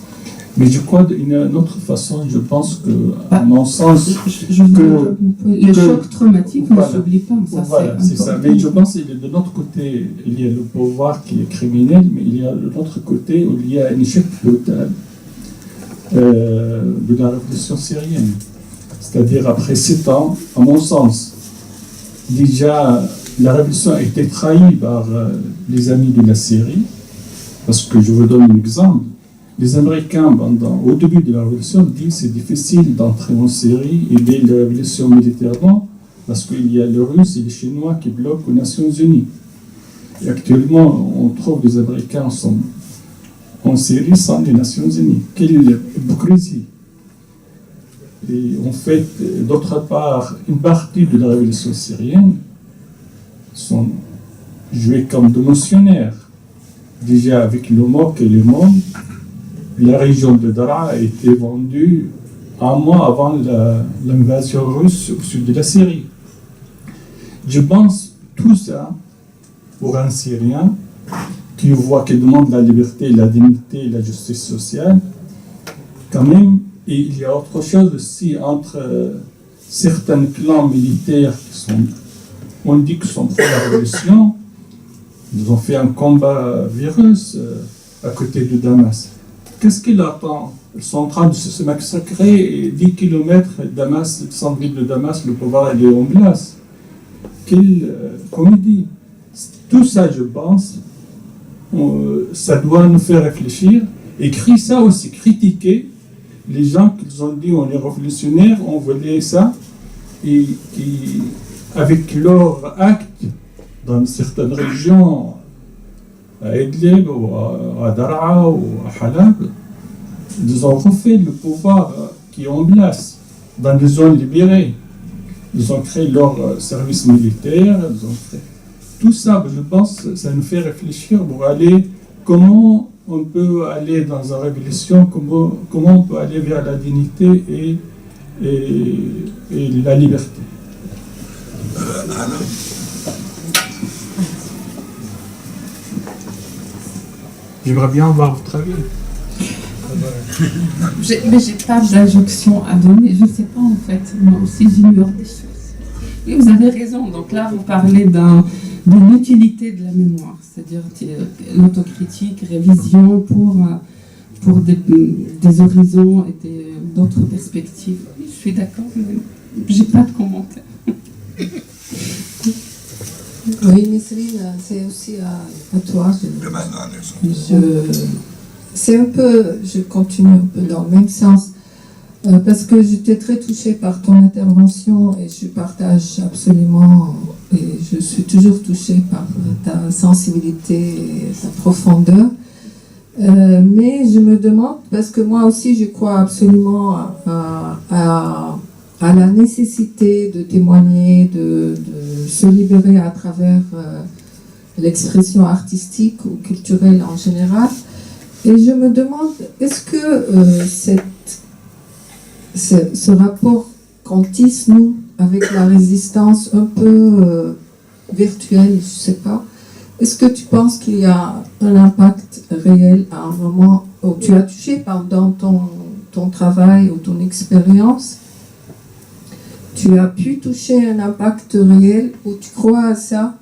Mais je crois d'une autre façon, je pense que, à mon sens, le choc traumatique ne s'oublie pas. Ça, voilà, c'est ça. Mais je pense que de l'autre côté, il y a le pouvoir qui est criminel, mais il y a de l'autre côté où il y a un échec total de la révolution syrienne. C'est-à-dire, après 7 ans, à mon sens, déjà, la révolution a été trahie par les amis de la Syrie, parce que je vous donne un exemple. Les Américains, au début de la révolution, disent que c'est difficile d'entrer en Syrie et de la révolution militairement parce qu'il y a les Russes et les Chinois qui bloquent aux Nations Unies. Et actuellement, on trouve que les Américains sont en Syrie sans les Nations Unies. Quelle hypocrisie! Et en fait, d'autre part, une partie de la révolution syrienne sont joués comme démissionnaires. Déjà avec le MOC et le MON, la région de Daraa a été vendue 1 mois avant l'invasion russe au sud de la Syrie. Je pense tout ça pour un Syrien qui demande la liberté, la dignité et la justice sociale. Quand même, Et il y a autre chose aussi entre certains clans militaires qui sont, on dit que sont pour la révolution. Ils ont fait un combat virus à côté de Damas. Qu'est-ce qu'il attend? Ils sont en train de se massacrer et 10 km de Damas, le centre-ville de Damas, le pouvoir est en place. Quelle comédie! Tout ça, je pense, ça doit nous faire réfléchir. Écrit ça aussi, critiquer les gens qui ont dit on est révolutionnaires, on voulait ça, et avec leurs actes dans certaines régions, à Idlib ou à Daraa ou à Halab, ils ont refait le pouvoir qui est en place dans des zones libérées. Ils ont créé leur service militaire, ils ont créé tout ça. Je pense que ça nous fait réfléchir pour aller comment on peut aller dans une révolution, comment on peut aller vers la dignité et la liberté. J'aimerais bien avoir votre avis. Mais j'ai pas d'injonction à donner, je ne sais pas en fait, moi aussi j'ignore des choses. Oui, vous avez raison, donc là vous parlez de l'utilité de la mémoire, c'est-à-dire l'autocritique, révision pour des horizons et d'autres perspectives. Oui, je suis d'accord, mais j'ai pas de commentaire. Oui, Nesrine, c'est aussi à toi. C'est un peu, je continue un peu dans le même sens, parce que j'étais très touchée par ton intervention et je partage absolument, et je suis toujours touchée par ta sensibilité et ta profondeur. Mais je me demande, parce que moi aussi je crois absolument à la nécessité de témoigner, de se libérer à travers l'expression artistique ou culturelle en général. Et je me demande, est-ce que ce rapport qu'on tisse, nous, avec la résistance un peu virtuelle, je ne sais pas, est-ce que tu penses qu'il y a un impact réel à un moment où tu as touché dans ton travail ou ton expérience? Tu as pu toucher un impact réel où tu crois à ça?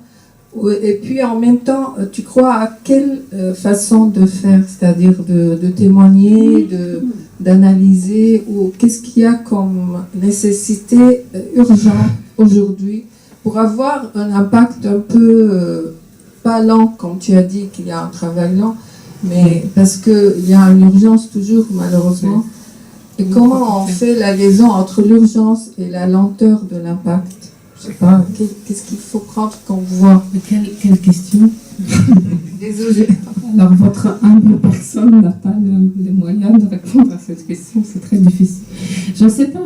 Et puis en même temps, tu crois à quelle façon de faire, c'est-à-dire de témoigner, d'analyser, ou qu'est-ce qu'il y a comme nécessité urgente aujourd'hui pour avoir un impact un peu, pas lent, comme tu as dit qu'il y a un travail lent, mais parce qu'il y a une urgence toujours, malheureusement. Et comment on fait la liaison entre l'urgence et la lenteur de l'impact? Je sais pas, qu'est-ce qu'il faut prendre qu'on voit? Quelle question? Désolée. Alors, votre humble personne n'a pas les moyens de répondre à cette question, c'est très difficile. Je ne sais pas,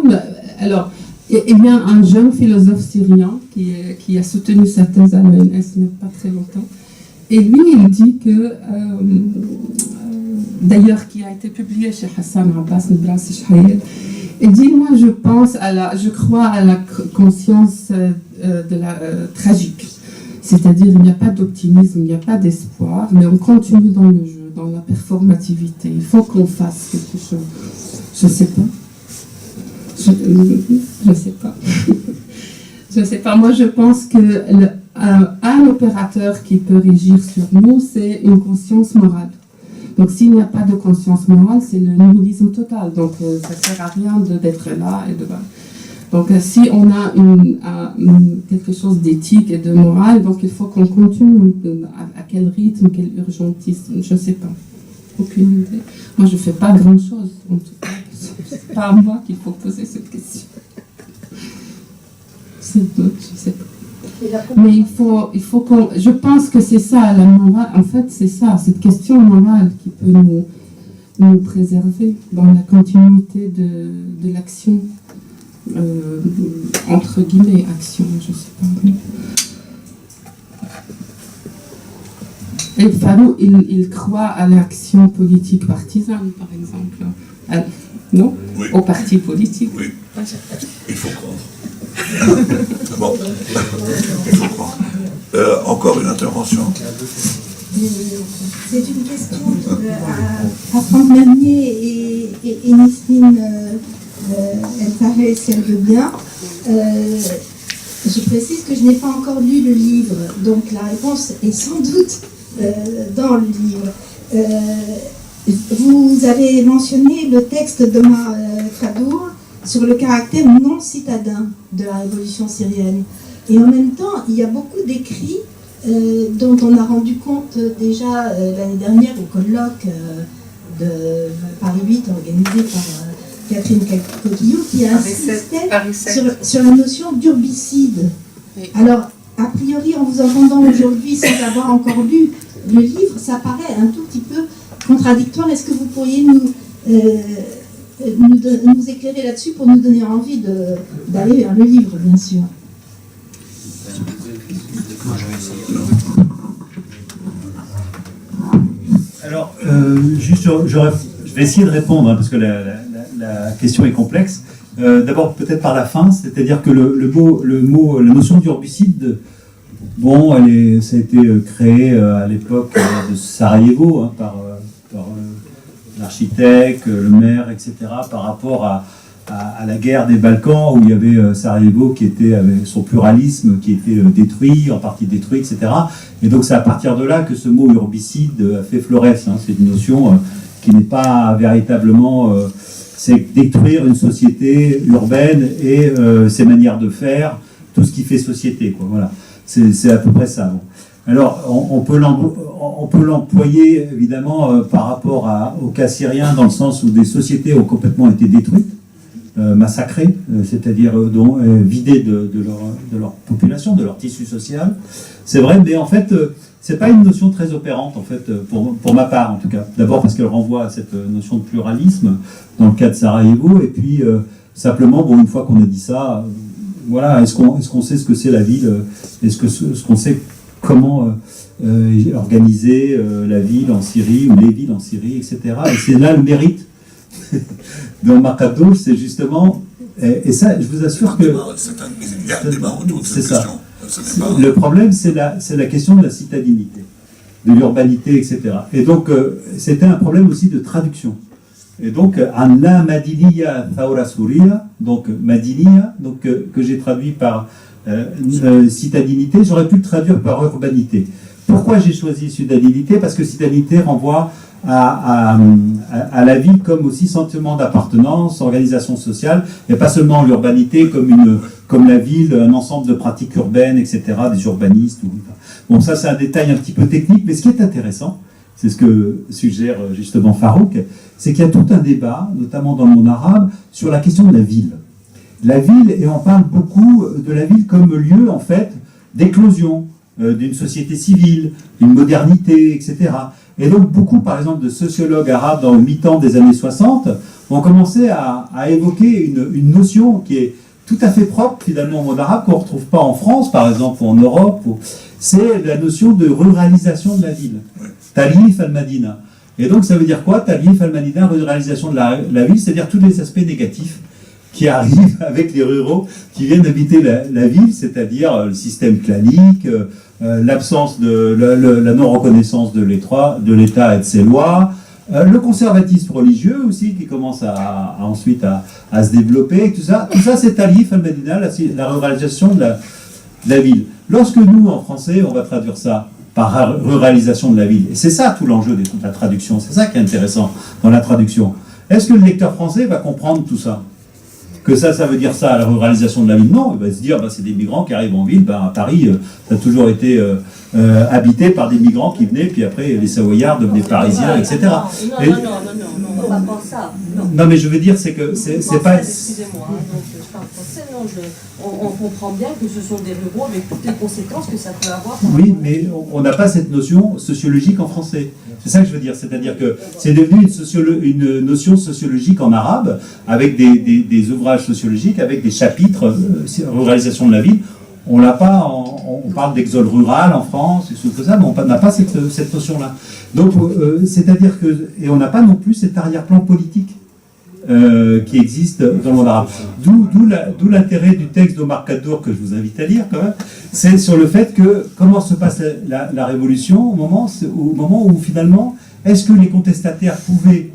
alors, il y a un jeune philosophe syrien qui a soutenu sa thèse à l'ENS il n'y a pas très longtemps, et lui, il dit que, d'ailleurs, qui a été publié chez Hassan Abbas Nedrasi Shahayed, il dit, moi je crois à la conscience de la tragique. C'est-à-dire, il n'y a pas d'optimisme, il n'y a pas d'espoir, mais on continue dans le jeu, dans la performativité. Il faut qu'on fasse quelque chose. Je ne sais pas. Je sais pas. Je ne sais pas. Moi, je pense que un opérateur qui peut régir sur nous, c'est une conscience morale. Donc, s'il n'y a pas de conscience morale, c'est le nihilisme total. Donc, ça ne sert à rien d'être là et de... Donc, si on a quelque chose d'éthique et de morale, donc il faut qu'on continue. À quel rythme, quel urgentisme, je ne sais pas. Aucune idée. Moi, je ne fais pas grand-chose. En tout cas, ce n'est pas à moi qu'il faut poser cette question. C'est d'autres, je ne sais pas. Mais il faut qu'on... Je pense que c'est ça, la morale. En fait, c'est ça, cette question morale qui peut nous préserver dans la continuité de l'action. Entre guillemets, action, je ne sais pas. Et Fallou, il croit à l'action politique partisane, par exemple. Non? Oui. Au parti politique. Oui. Il faut croire. Bon. Il faut croire. Encore une intervention. C'est une question à Franck Mernier et Nesrine elle paraît si elle veut bien. Je précise que je n'ai pas encore lu le livre, donc la réponse est sans doute dans le livre. Vous avez mentionné le texte d'Omar Khadour sur le caractère non citadin de la révolution syrienne. Et en même temps, il y a beaucoup d'écrits dont on a rendu compte déjà l'année dernière au colloque de Paris 8 organisé par Catherine Coquillot, qui a insisté sur la notion d'urbicide. Oui. Alors, a priori, en vous entendant aujourd'hui sans avoir encore lu le livre, ça paraît un tout petit peu contradictoire. Est-ce que vous pourriez nous éclairer là-dessus pour nous donner envie d'aller vers le livre, bien sûr? Alors, juste, je vais essayer de répondre, hein, parce que la question est complexe. D'abord, peut-être par la fin, c'est-à-dire que la notion d'urbicide, bon, ça a été créé à l'époque de Sarajevo, hein, par l'architecte, le maire, etc., par rapport à la guerre des Balkans, où il y avait Sarajevo qui était, avec son pluralisme, qui était détruit, en partie détruit, etc. Et donc c'est à partir de là que ce mot urbicide a fait florès. Hein. C'est une notion qui n'est pas véritablement... c'est détruire une société urbaine et ses manières de faire, tout ce qui fait société, quoi. Voilà. C'est à peu près ça. Bon. Alors, on peut l'employer, évidemment, par rapport au cas syrien, dans le sens où des sociétés ont complètement été détruites, massacrées, c'est-à-dire vidées de leur population, de leur tissu social. C'est vrai, mais en fait, c'est pas une notion très opérante, en fait, pour ma part, en tout cas. D'abord parce qu'elle renvoie à cette notion de pluralisme, dans le cas de Sarajevo, et puis, simplement, bon, une fois qu'on a dit ça, voilà, est-ce qu'on sait ce que c'est la ville? Est-ce qu'on sait comment organiser la ville en Syrie, ou les villes en Syrie, etc. Et c'est là le mérite de Omar Khadour, c'est justement, et ça, je vous assure que c'est ça. Le problème, c'est la question de la citadinité, de l'urbanité, etc. Et donc, c'était un problème aussi de traduction. Et donc, Anna Madiniya Thaura Souria, donc Madiniya, donc, que j'ai traduit par citadinité, j'aurais pu le traduire par urbanité. Pourquoi j'ai choisi citadinité? Parce que citadinité renvoie à la ville comme aussi sentiment d'appartenance, organisation sociale, et pas seulement l'urbanité comme la ville, un ensemble de pratiques urbaines, etc., des urbanistes. Bon, ça c'est un détail un petit peu technique, mais ce qui est intéressant, c'est ce que suggère justement Farouk, c'est qu'il y a tout un débat, notamment dans le monde arabe, sur la question de la ville. La ville, et on parle beaucoup de la ville comme lieu, en fait, d'éclosion d'une société civile, d'une modernité, etc. Et donc beaucoup, par exemple, de sociologues arabes dans le mi-temps des années 60 ont commencé à évoquer une notion qui est tout à fait propre, finalement, au monde arabe, qu'on ne retrouve pas en France, par exemple, ou en Europe. C'est la notion de ruralisation de la ville. Talif al-Madina. Et donc, ça veut dire quoi, Talif al-Madina, ruralisation de la ville? C'est-à-dire tous les aspects négatifs qui arrivent avec les ruraux qui viennent habiter la ville, c'est-à-dire le système clanique, l'absence de la non-reconnaissance de l'État et de ses lois, le conservatisme religieux aussi qui commence ensuite à se développer, et tout ça c'est Talif al-Madina, la ruralisation de la ville. Lorsque nous, en français, on va traduire ça par ruralisation de la ville, et c'est ça tout l'enjeu de la traduction, c'est ça qui est intéressant dans la traduction. Est-ce que le lecteur français va comprendre tout ça? Que ça veut dire ça, la ruralisation de la ville? Non, il va se dire, c'est des migrants qui arrivent en ville. À Paris, ça a toujours été habité par des migrants qui venaient, puis après les Savoyards devenaient parisiens, etc. Non, pas pour ça. Non, mais je veux dire, c'est que c'est pas... Excusez-moi, donc je parle français, on comprend bien que ce sont des ruraux avec toutes les conséquences que ça peut avoir. Oui, mais on n'a pas cette notion sociologique en français. C'est ça que je veux dire, c'est-à-dire que c'est devenu une notion sociologique en arabe, avec des ouvrages sociologiques, avec des chapitres, ruralisation de la ville. On l'a pas, on parle d'exode rural en France, et choses comme ça, mais on n'a pas cette notion-là. Donc, c'est-à-dire que, et on n'a pas non plus cet arrière-plan politique qui existe dans le monde arabe. D'où l'intérêt du texte d'Omar Khadour, que je vous invite à lire quand même, c'est sur le fait que comment se passe la révolution au moment où finalement, est-ce que les contestataires pouvaient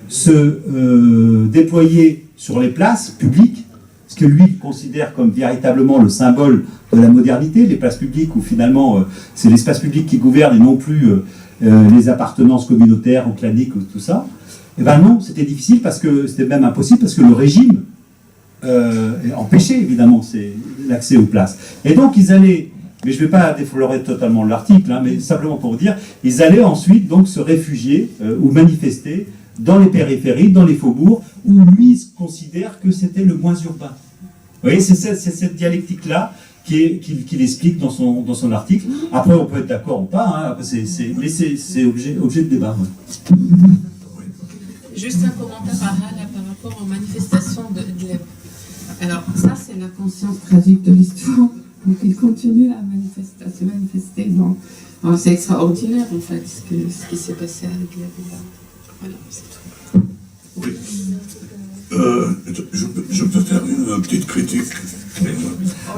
se déployer sur les places publiques, ce que lui considère comme véritablement le symbole de la modernité, les places publiques où finalement c'est l'espace public qui gouverne et non plus les appartenances communautaires ou claniques ou tout ça. Et ben non, c'était difficile parce que c'était même impossible parce que le régime empêchait évidemment l'accès aux places. Et donc ils allaient, mais je ne vais pas déflorer totalement l'article, hein, mais simplement pour vous dire, ils allaient ensuite donc se réfugier ou manifester dans les périphéries, dans les faubourgs, où lui considère que c'était le moins urbain. Vous voyez, c'est cette dialectique-là qu'il explique dans son article. Après, on peut être d'accord ou pas, hein, mais c'est objet de débat. Ouais. Juste un commentaire par rapport aux manifestations de l'EB. Alors, ça, c'est la conscience tragique de l'histoire. Donc, il continue à se manifester. C'est extraordinaire, en fait, ce qui s'est passé avec l'EB. Voilà, c'est tout. Oui. Je peux faire une petite critique.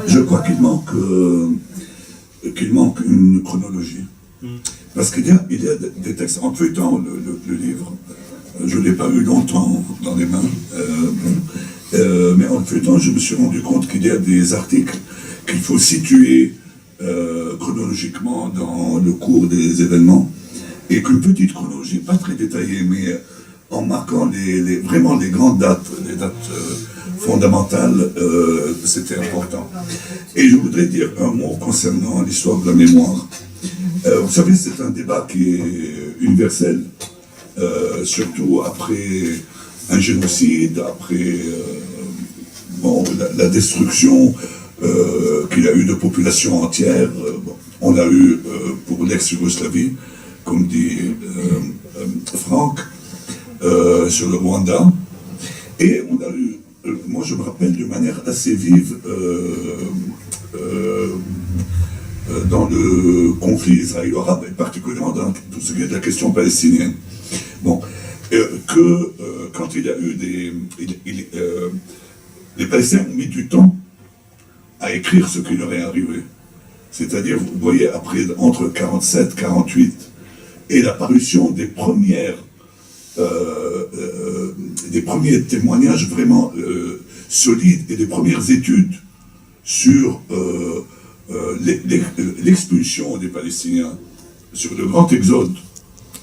Je crois qu'il manque une chronologie. Parce qu'il y a des textes. En feuilletant le livre, je ne l'ai pas eu longtemps dans les mains, mais en feuilletant, je me suis rendu compte qu'il y a des articles qu'il faut situer chronologiquement dans le cours des événements, et qu'une petite chronologie, pas très détaillée, mais en marquant vraiment les grandes dates, les dates fondamentales, c'était important. Et je voudrais dire un mot concernant l'histoire de la mémoire. Vous savez, c'est un débat qui est universel, surtout après un génocide, après la destruction qu'il y a eu de populations entières. On l'a eu pour l'ex-Yougoslavie, comme dit Franck, sur le Rwanda. Et on a eu, moi je me rappelle de manière assez vive, dans le conflit israélo-arabe, et particulièrement dans tout ce qui est de la question palestinienne. Bon, quand il y a eu les Palestiniens ont mis du temps à écrire ce qui leur est arrivé. C'est-à-dire, vous voyez, entre 47, 48, et la parution des premiers témoignages vraiment solides et des premières études sur l'expulsion des Palestiniens, sur le grand exode,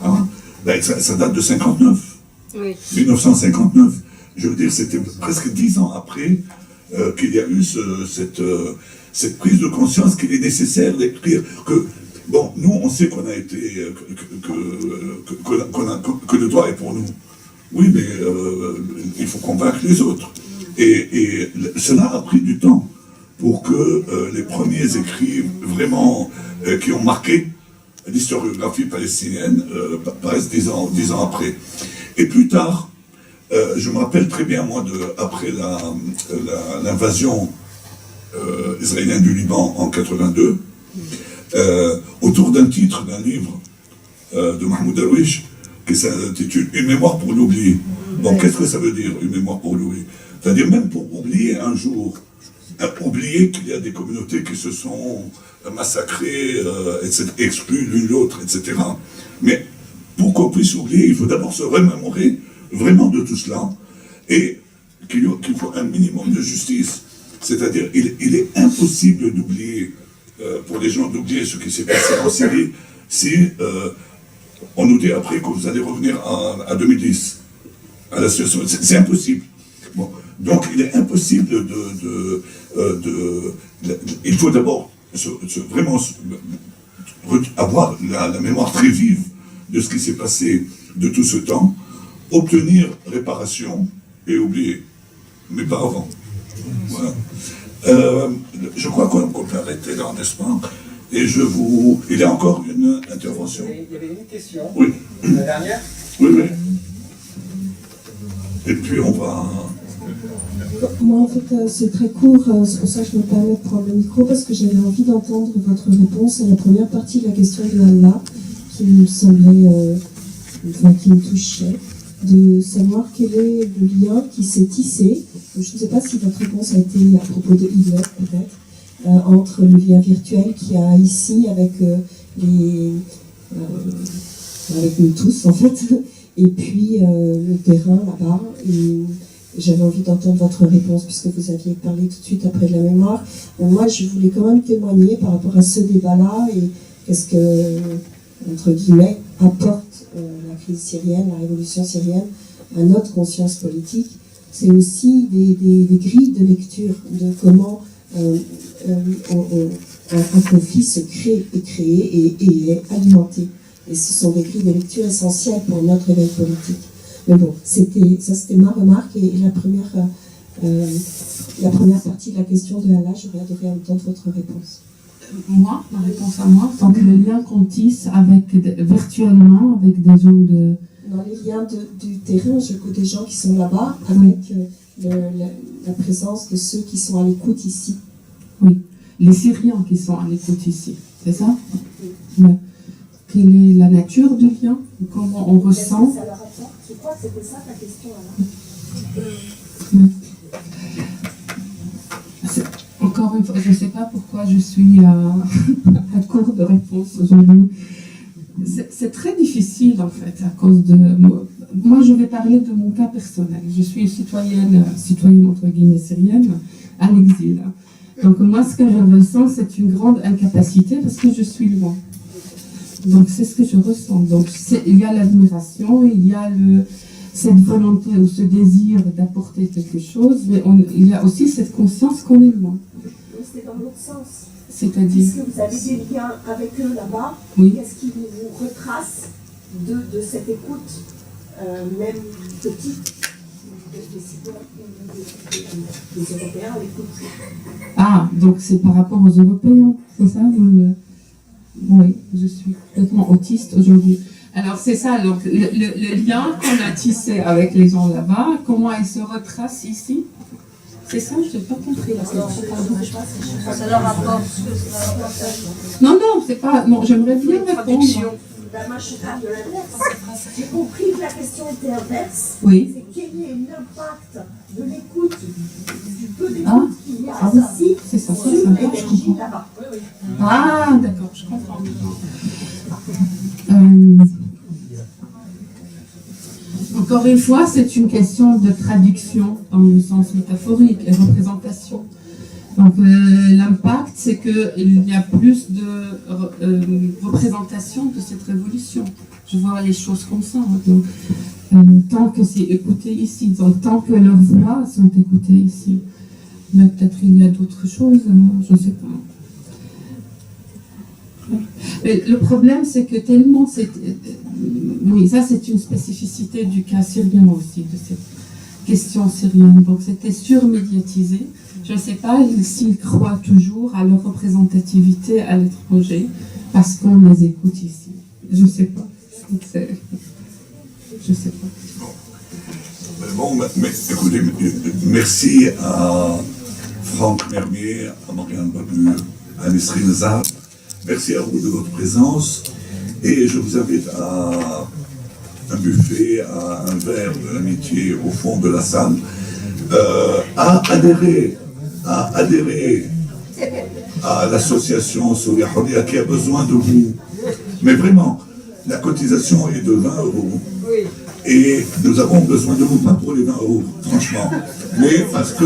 hein, ben, ça date de 59, oui. 1959. Je veux dire, c'était presque 10 ans après qu'il y a eu cette prise de conscience qu'il est nécessaire d'écrire que, bon, nous, on sait qu'on a été, que le droit est pour nous. Oui, mais il faut convaincre les autres. Et cela a pris du temps pour que les premiers écrits vraiment qui ont marqué l'historiographie palestinienne paraissent 10 ans après. Et plus tard, je me rappelle très bien, moi, après l'invasion israélienne du Liban en 82, autour d'un titre d'un livre de Mahmoud Darwish qui s'intitule « Une mémoire pour l'oubli ». Bon, qu'est-ce que ça veut dire, une mémoire pour l'oubli? C'est-à-dire même pour oublier un jour, oublier qu'il y a des communautés qui se sont massacrées, exclues l'une l'autre, etc. Mais pour qu'on puisse oublier, il faut d'abord se remémorer vraiment de tout cela, et qu'il faut un minimum de justice. C'est-à-dire, il est impossible d'oublier, pour les gens, d'oublier ce qui s'est passé en Syrie, si on nous dit après que vous allez revenir à 2010, à la situation. C'est impossible. Bon. Donc, il est impossible il faut d'abord vraiment avoir la mémoire très vive de ce qui s'est passé de tout ce temps, obtenir réparation et oublier, mais pas avant. Voilà. Je crois qu'on peut arrêter là, n'est-ce pas? Et il y a encore une intervention. Il y avait une question. Oui. La dernière? Oui, oui. Et puis on va... Moi, en fait, c'est très court, c'est pour ça que je me permets de prendre le micro, parce que j'avais envie d'entendre votre réponse à la première partie de la question de Allah, qui me semblait, qui me touchait, de savoir quel est le lien qui s'est tissé. Je ne sais pas si votre réponse a été à propos de Hitler, peut-être, entre le lien virtuel qu'il y a ici avec avec nous tous, en fait, et puis le terrain là-bas. j'avais envie d'entendre votre réponse, puisque vous aviez parlé tout de suite après de la mémoire. Moi, je voulais quand même témoigner par rapport à ce débat-là, et qu'est-ce que, entre guillemets, apporte la crise syrienne, la révolution syrienne, à notre conscience politique. C'est aussi des grilles de lecture de comment un conflit se crée, est créé et est alimenté. Et ce sont des grilles de lecture essentielles pour notre éveil politique. Mais bon, c'était ma remarque, et la première partie de la question de Hala, j'aurais adoré entendre votre réponse. Moi, ma réponse à moi, donc le lien qu'on tisse virtuellement avec des gens de... Dans les liens du terrain, je vois des gens qui sont là-bas, avec la présence de ceux qui sont à l'écoute ici. Oui, les Syriens qui sont à l'écoute ici, c'est ça? Ouais. Quelle est la nature du lien? Comment on ressent? Ça leur apporte. Je crois que c'était ça ta question, alors. Encore une fois, je ne sais pas pourquoi je suis à court de réponse aujourd'hui. C'est très difficile en fait, à cause de... Moi, je vais parler de mon cas personnel. Je suis citoyenne entre guillemets syrienne, à l'exil. Donc moi, ce que je ressens, c'est une grande incapacité parce que je suis loin. Donc c'est ce que je ressens. Donc il y a l'admiration, il y a cette volonté ou ce désir d'apporter quelque chose, mais il y a aussi cette conscience qu'on est loin. C'est dans l'autre sens. C'est-à-dire... Est-ce que vous avez des liens avec eux là-bas? Oui. Qu'est-ce qui vous retrace de cette écoute, même petite, des Européens à l'écoute? Ah, donc c'est par rapport aux Européens, c'est ça? Oui, je suis complètement autiste aujourd'hui. Alors c'est ça, donc le lien qu'on a tissé avec les gens là-bas, comment ils se retracent ici? C'est ça, je n'ai pas compris la question. Ça leur apporte ce que ça leur apporte. Non, c'est pas... Non, j'aimerais bien répondre. Ben, moi, je parle de l'inverse. J'ai compris que la question était inverse. Oui. C'est quel est l'impact de l'écoute, du peu d'écoute qu'il y a ici, c'est ça, sur je l'énergie comprends. là-bas. Ah, d'accord, je comprends. Encore une fois, c'est une question de traduction dans le sens métaphorique et représentation. Donc l'impact, c'est qu'il y a plus de représentation de cette révolution. Je vois les choses comme ça. Donc, tant que c'est écouté ici, donc tant que leurs voix sont écoutées ici, mais peut-être il y a d'autres choses, je ne sais pas. Mais le problème, c'est que tellement c'est... Oui, ça c'est une spécificité du cas syrien aussi, de cette question syrienne. Donc c'était surmédiatisé. Je ne sais pas s'ils croient toujours à leur représentativité à l'étranger parce qu'on les écoute ici. Je ne sais pas. Je ne sais pas. Bon, mais écoutez, merci à Franck Mermier, à Marianne Babu, à Nesrine Zahab. Merci à vous de votre présence. Et je vous invite à un buffet, à un verre de l'amitié au fond de la salle, à adhérer à l'association Souria Horia qui a besoin de vous. Mais vraiment, la cotisation est de 20 €. Et nous avons besoin de vous, pas pour les 20 €, franchement, mais parce que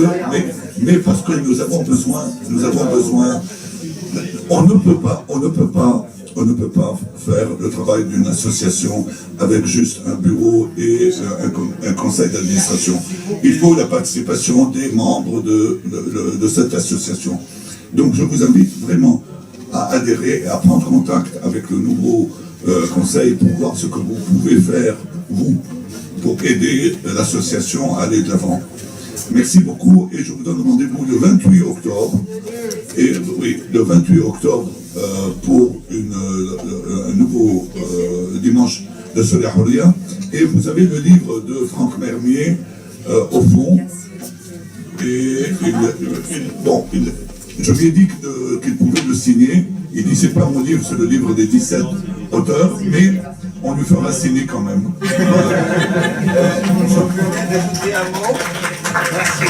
nous avons besoin, on ne peut pas faire le travail d'une association avec juste un bureau et un conseil d'administration. Il faut la participation des membres de cette association. Donc je vous invite vraiment à adhérer et à prendre contact avec le nouveau conseil pour voir ce que vous pouvez faire, vous, pour aider l'association à aller de l'avant. Merci beaucoup et je vous donne rendez-vous le 28 octobre. Et oui, le 28 octobre pour un nouveau dimanche de Souria Horia. Et vous avez le livre de Franck Mermier au fond. Et je lui ai dit qu'il pouvait le signer. Il dit c'est pas mon livre, c'est le livre des 17 auteurs, mais on lui fera signer quand même. Merci.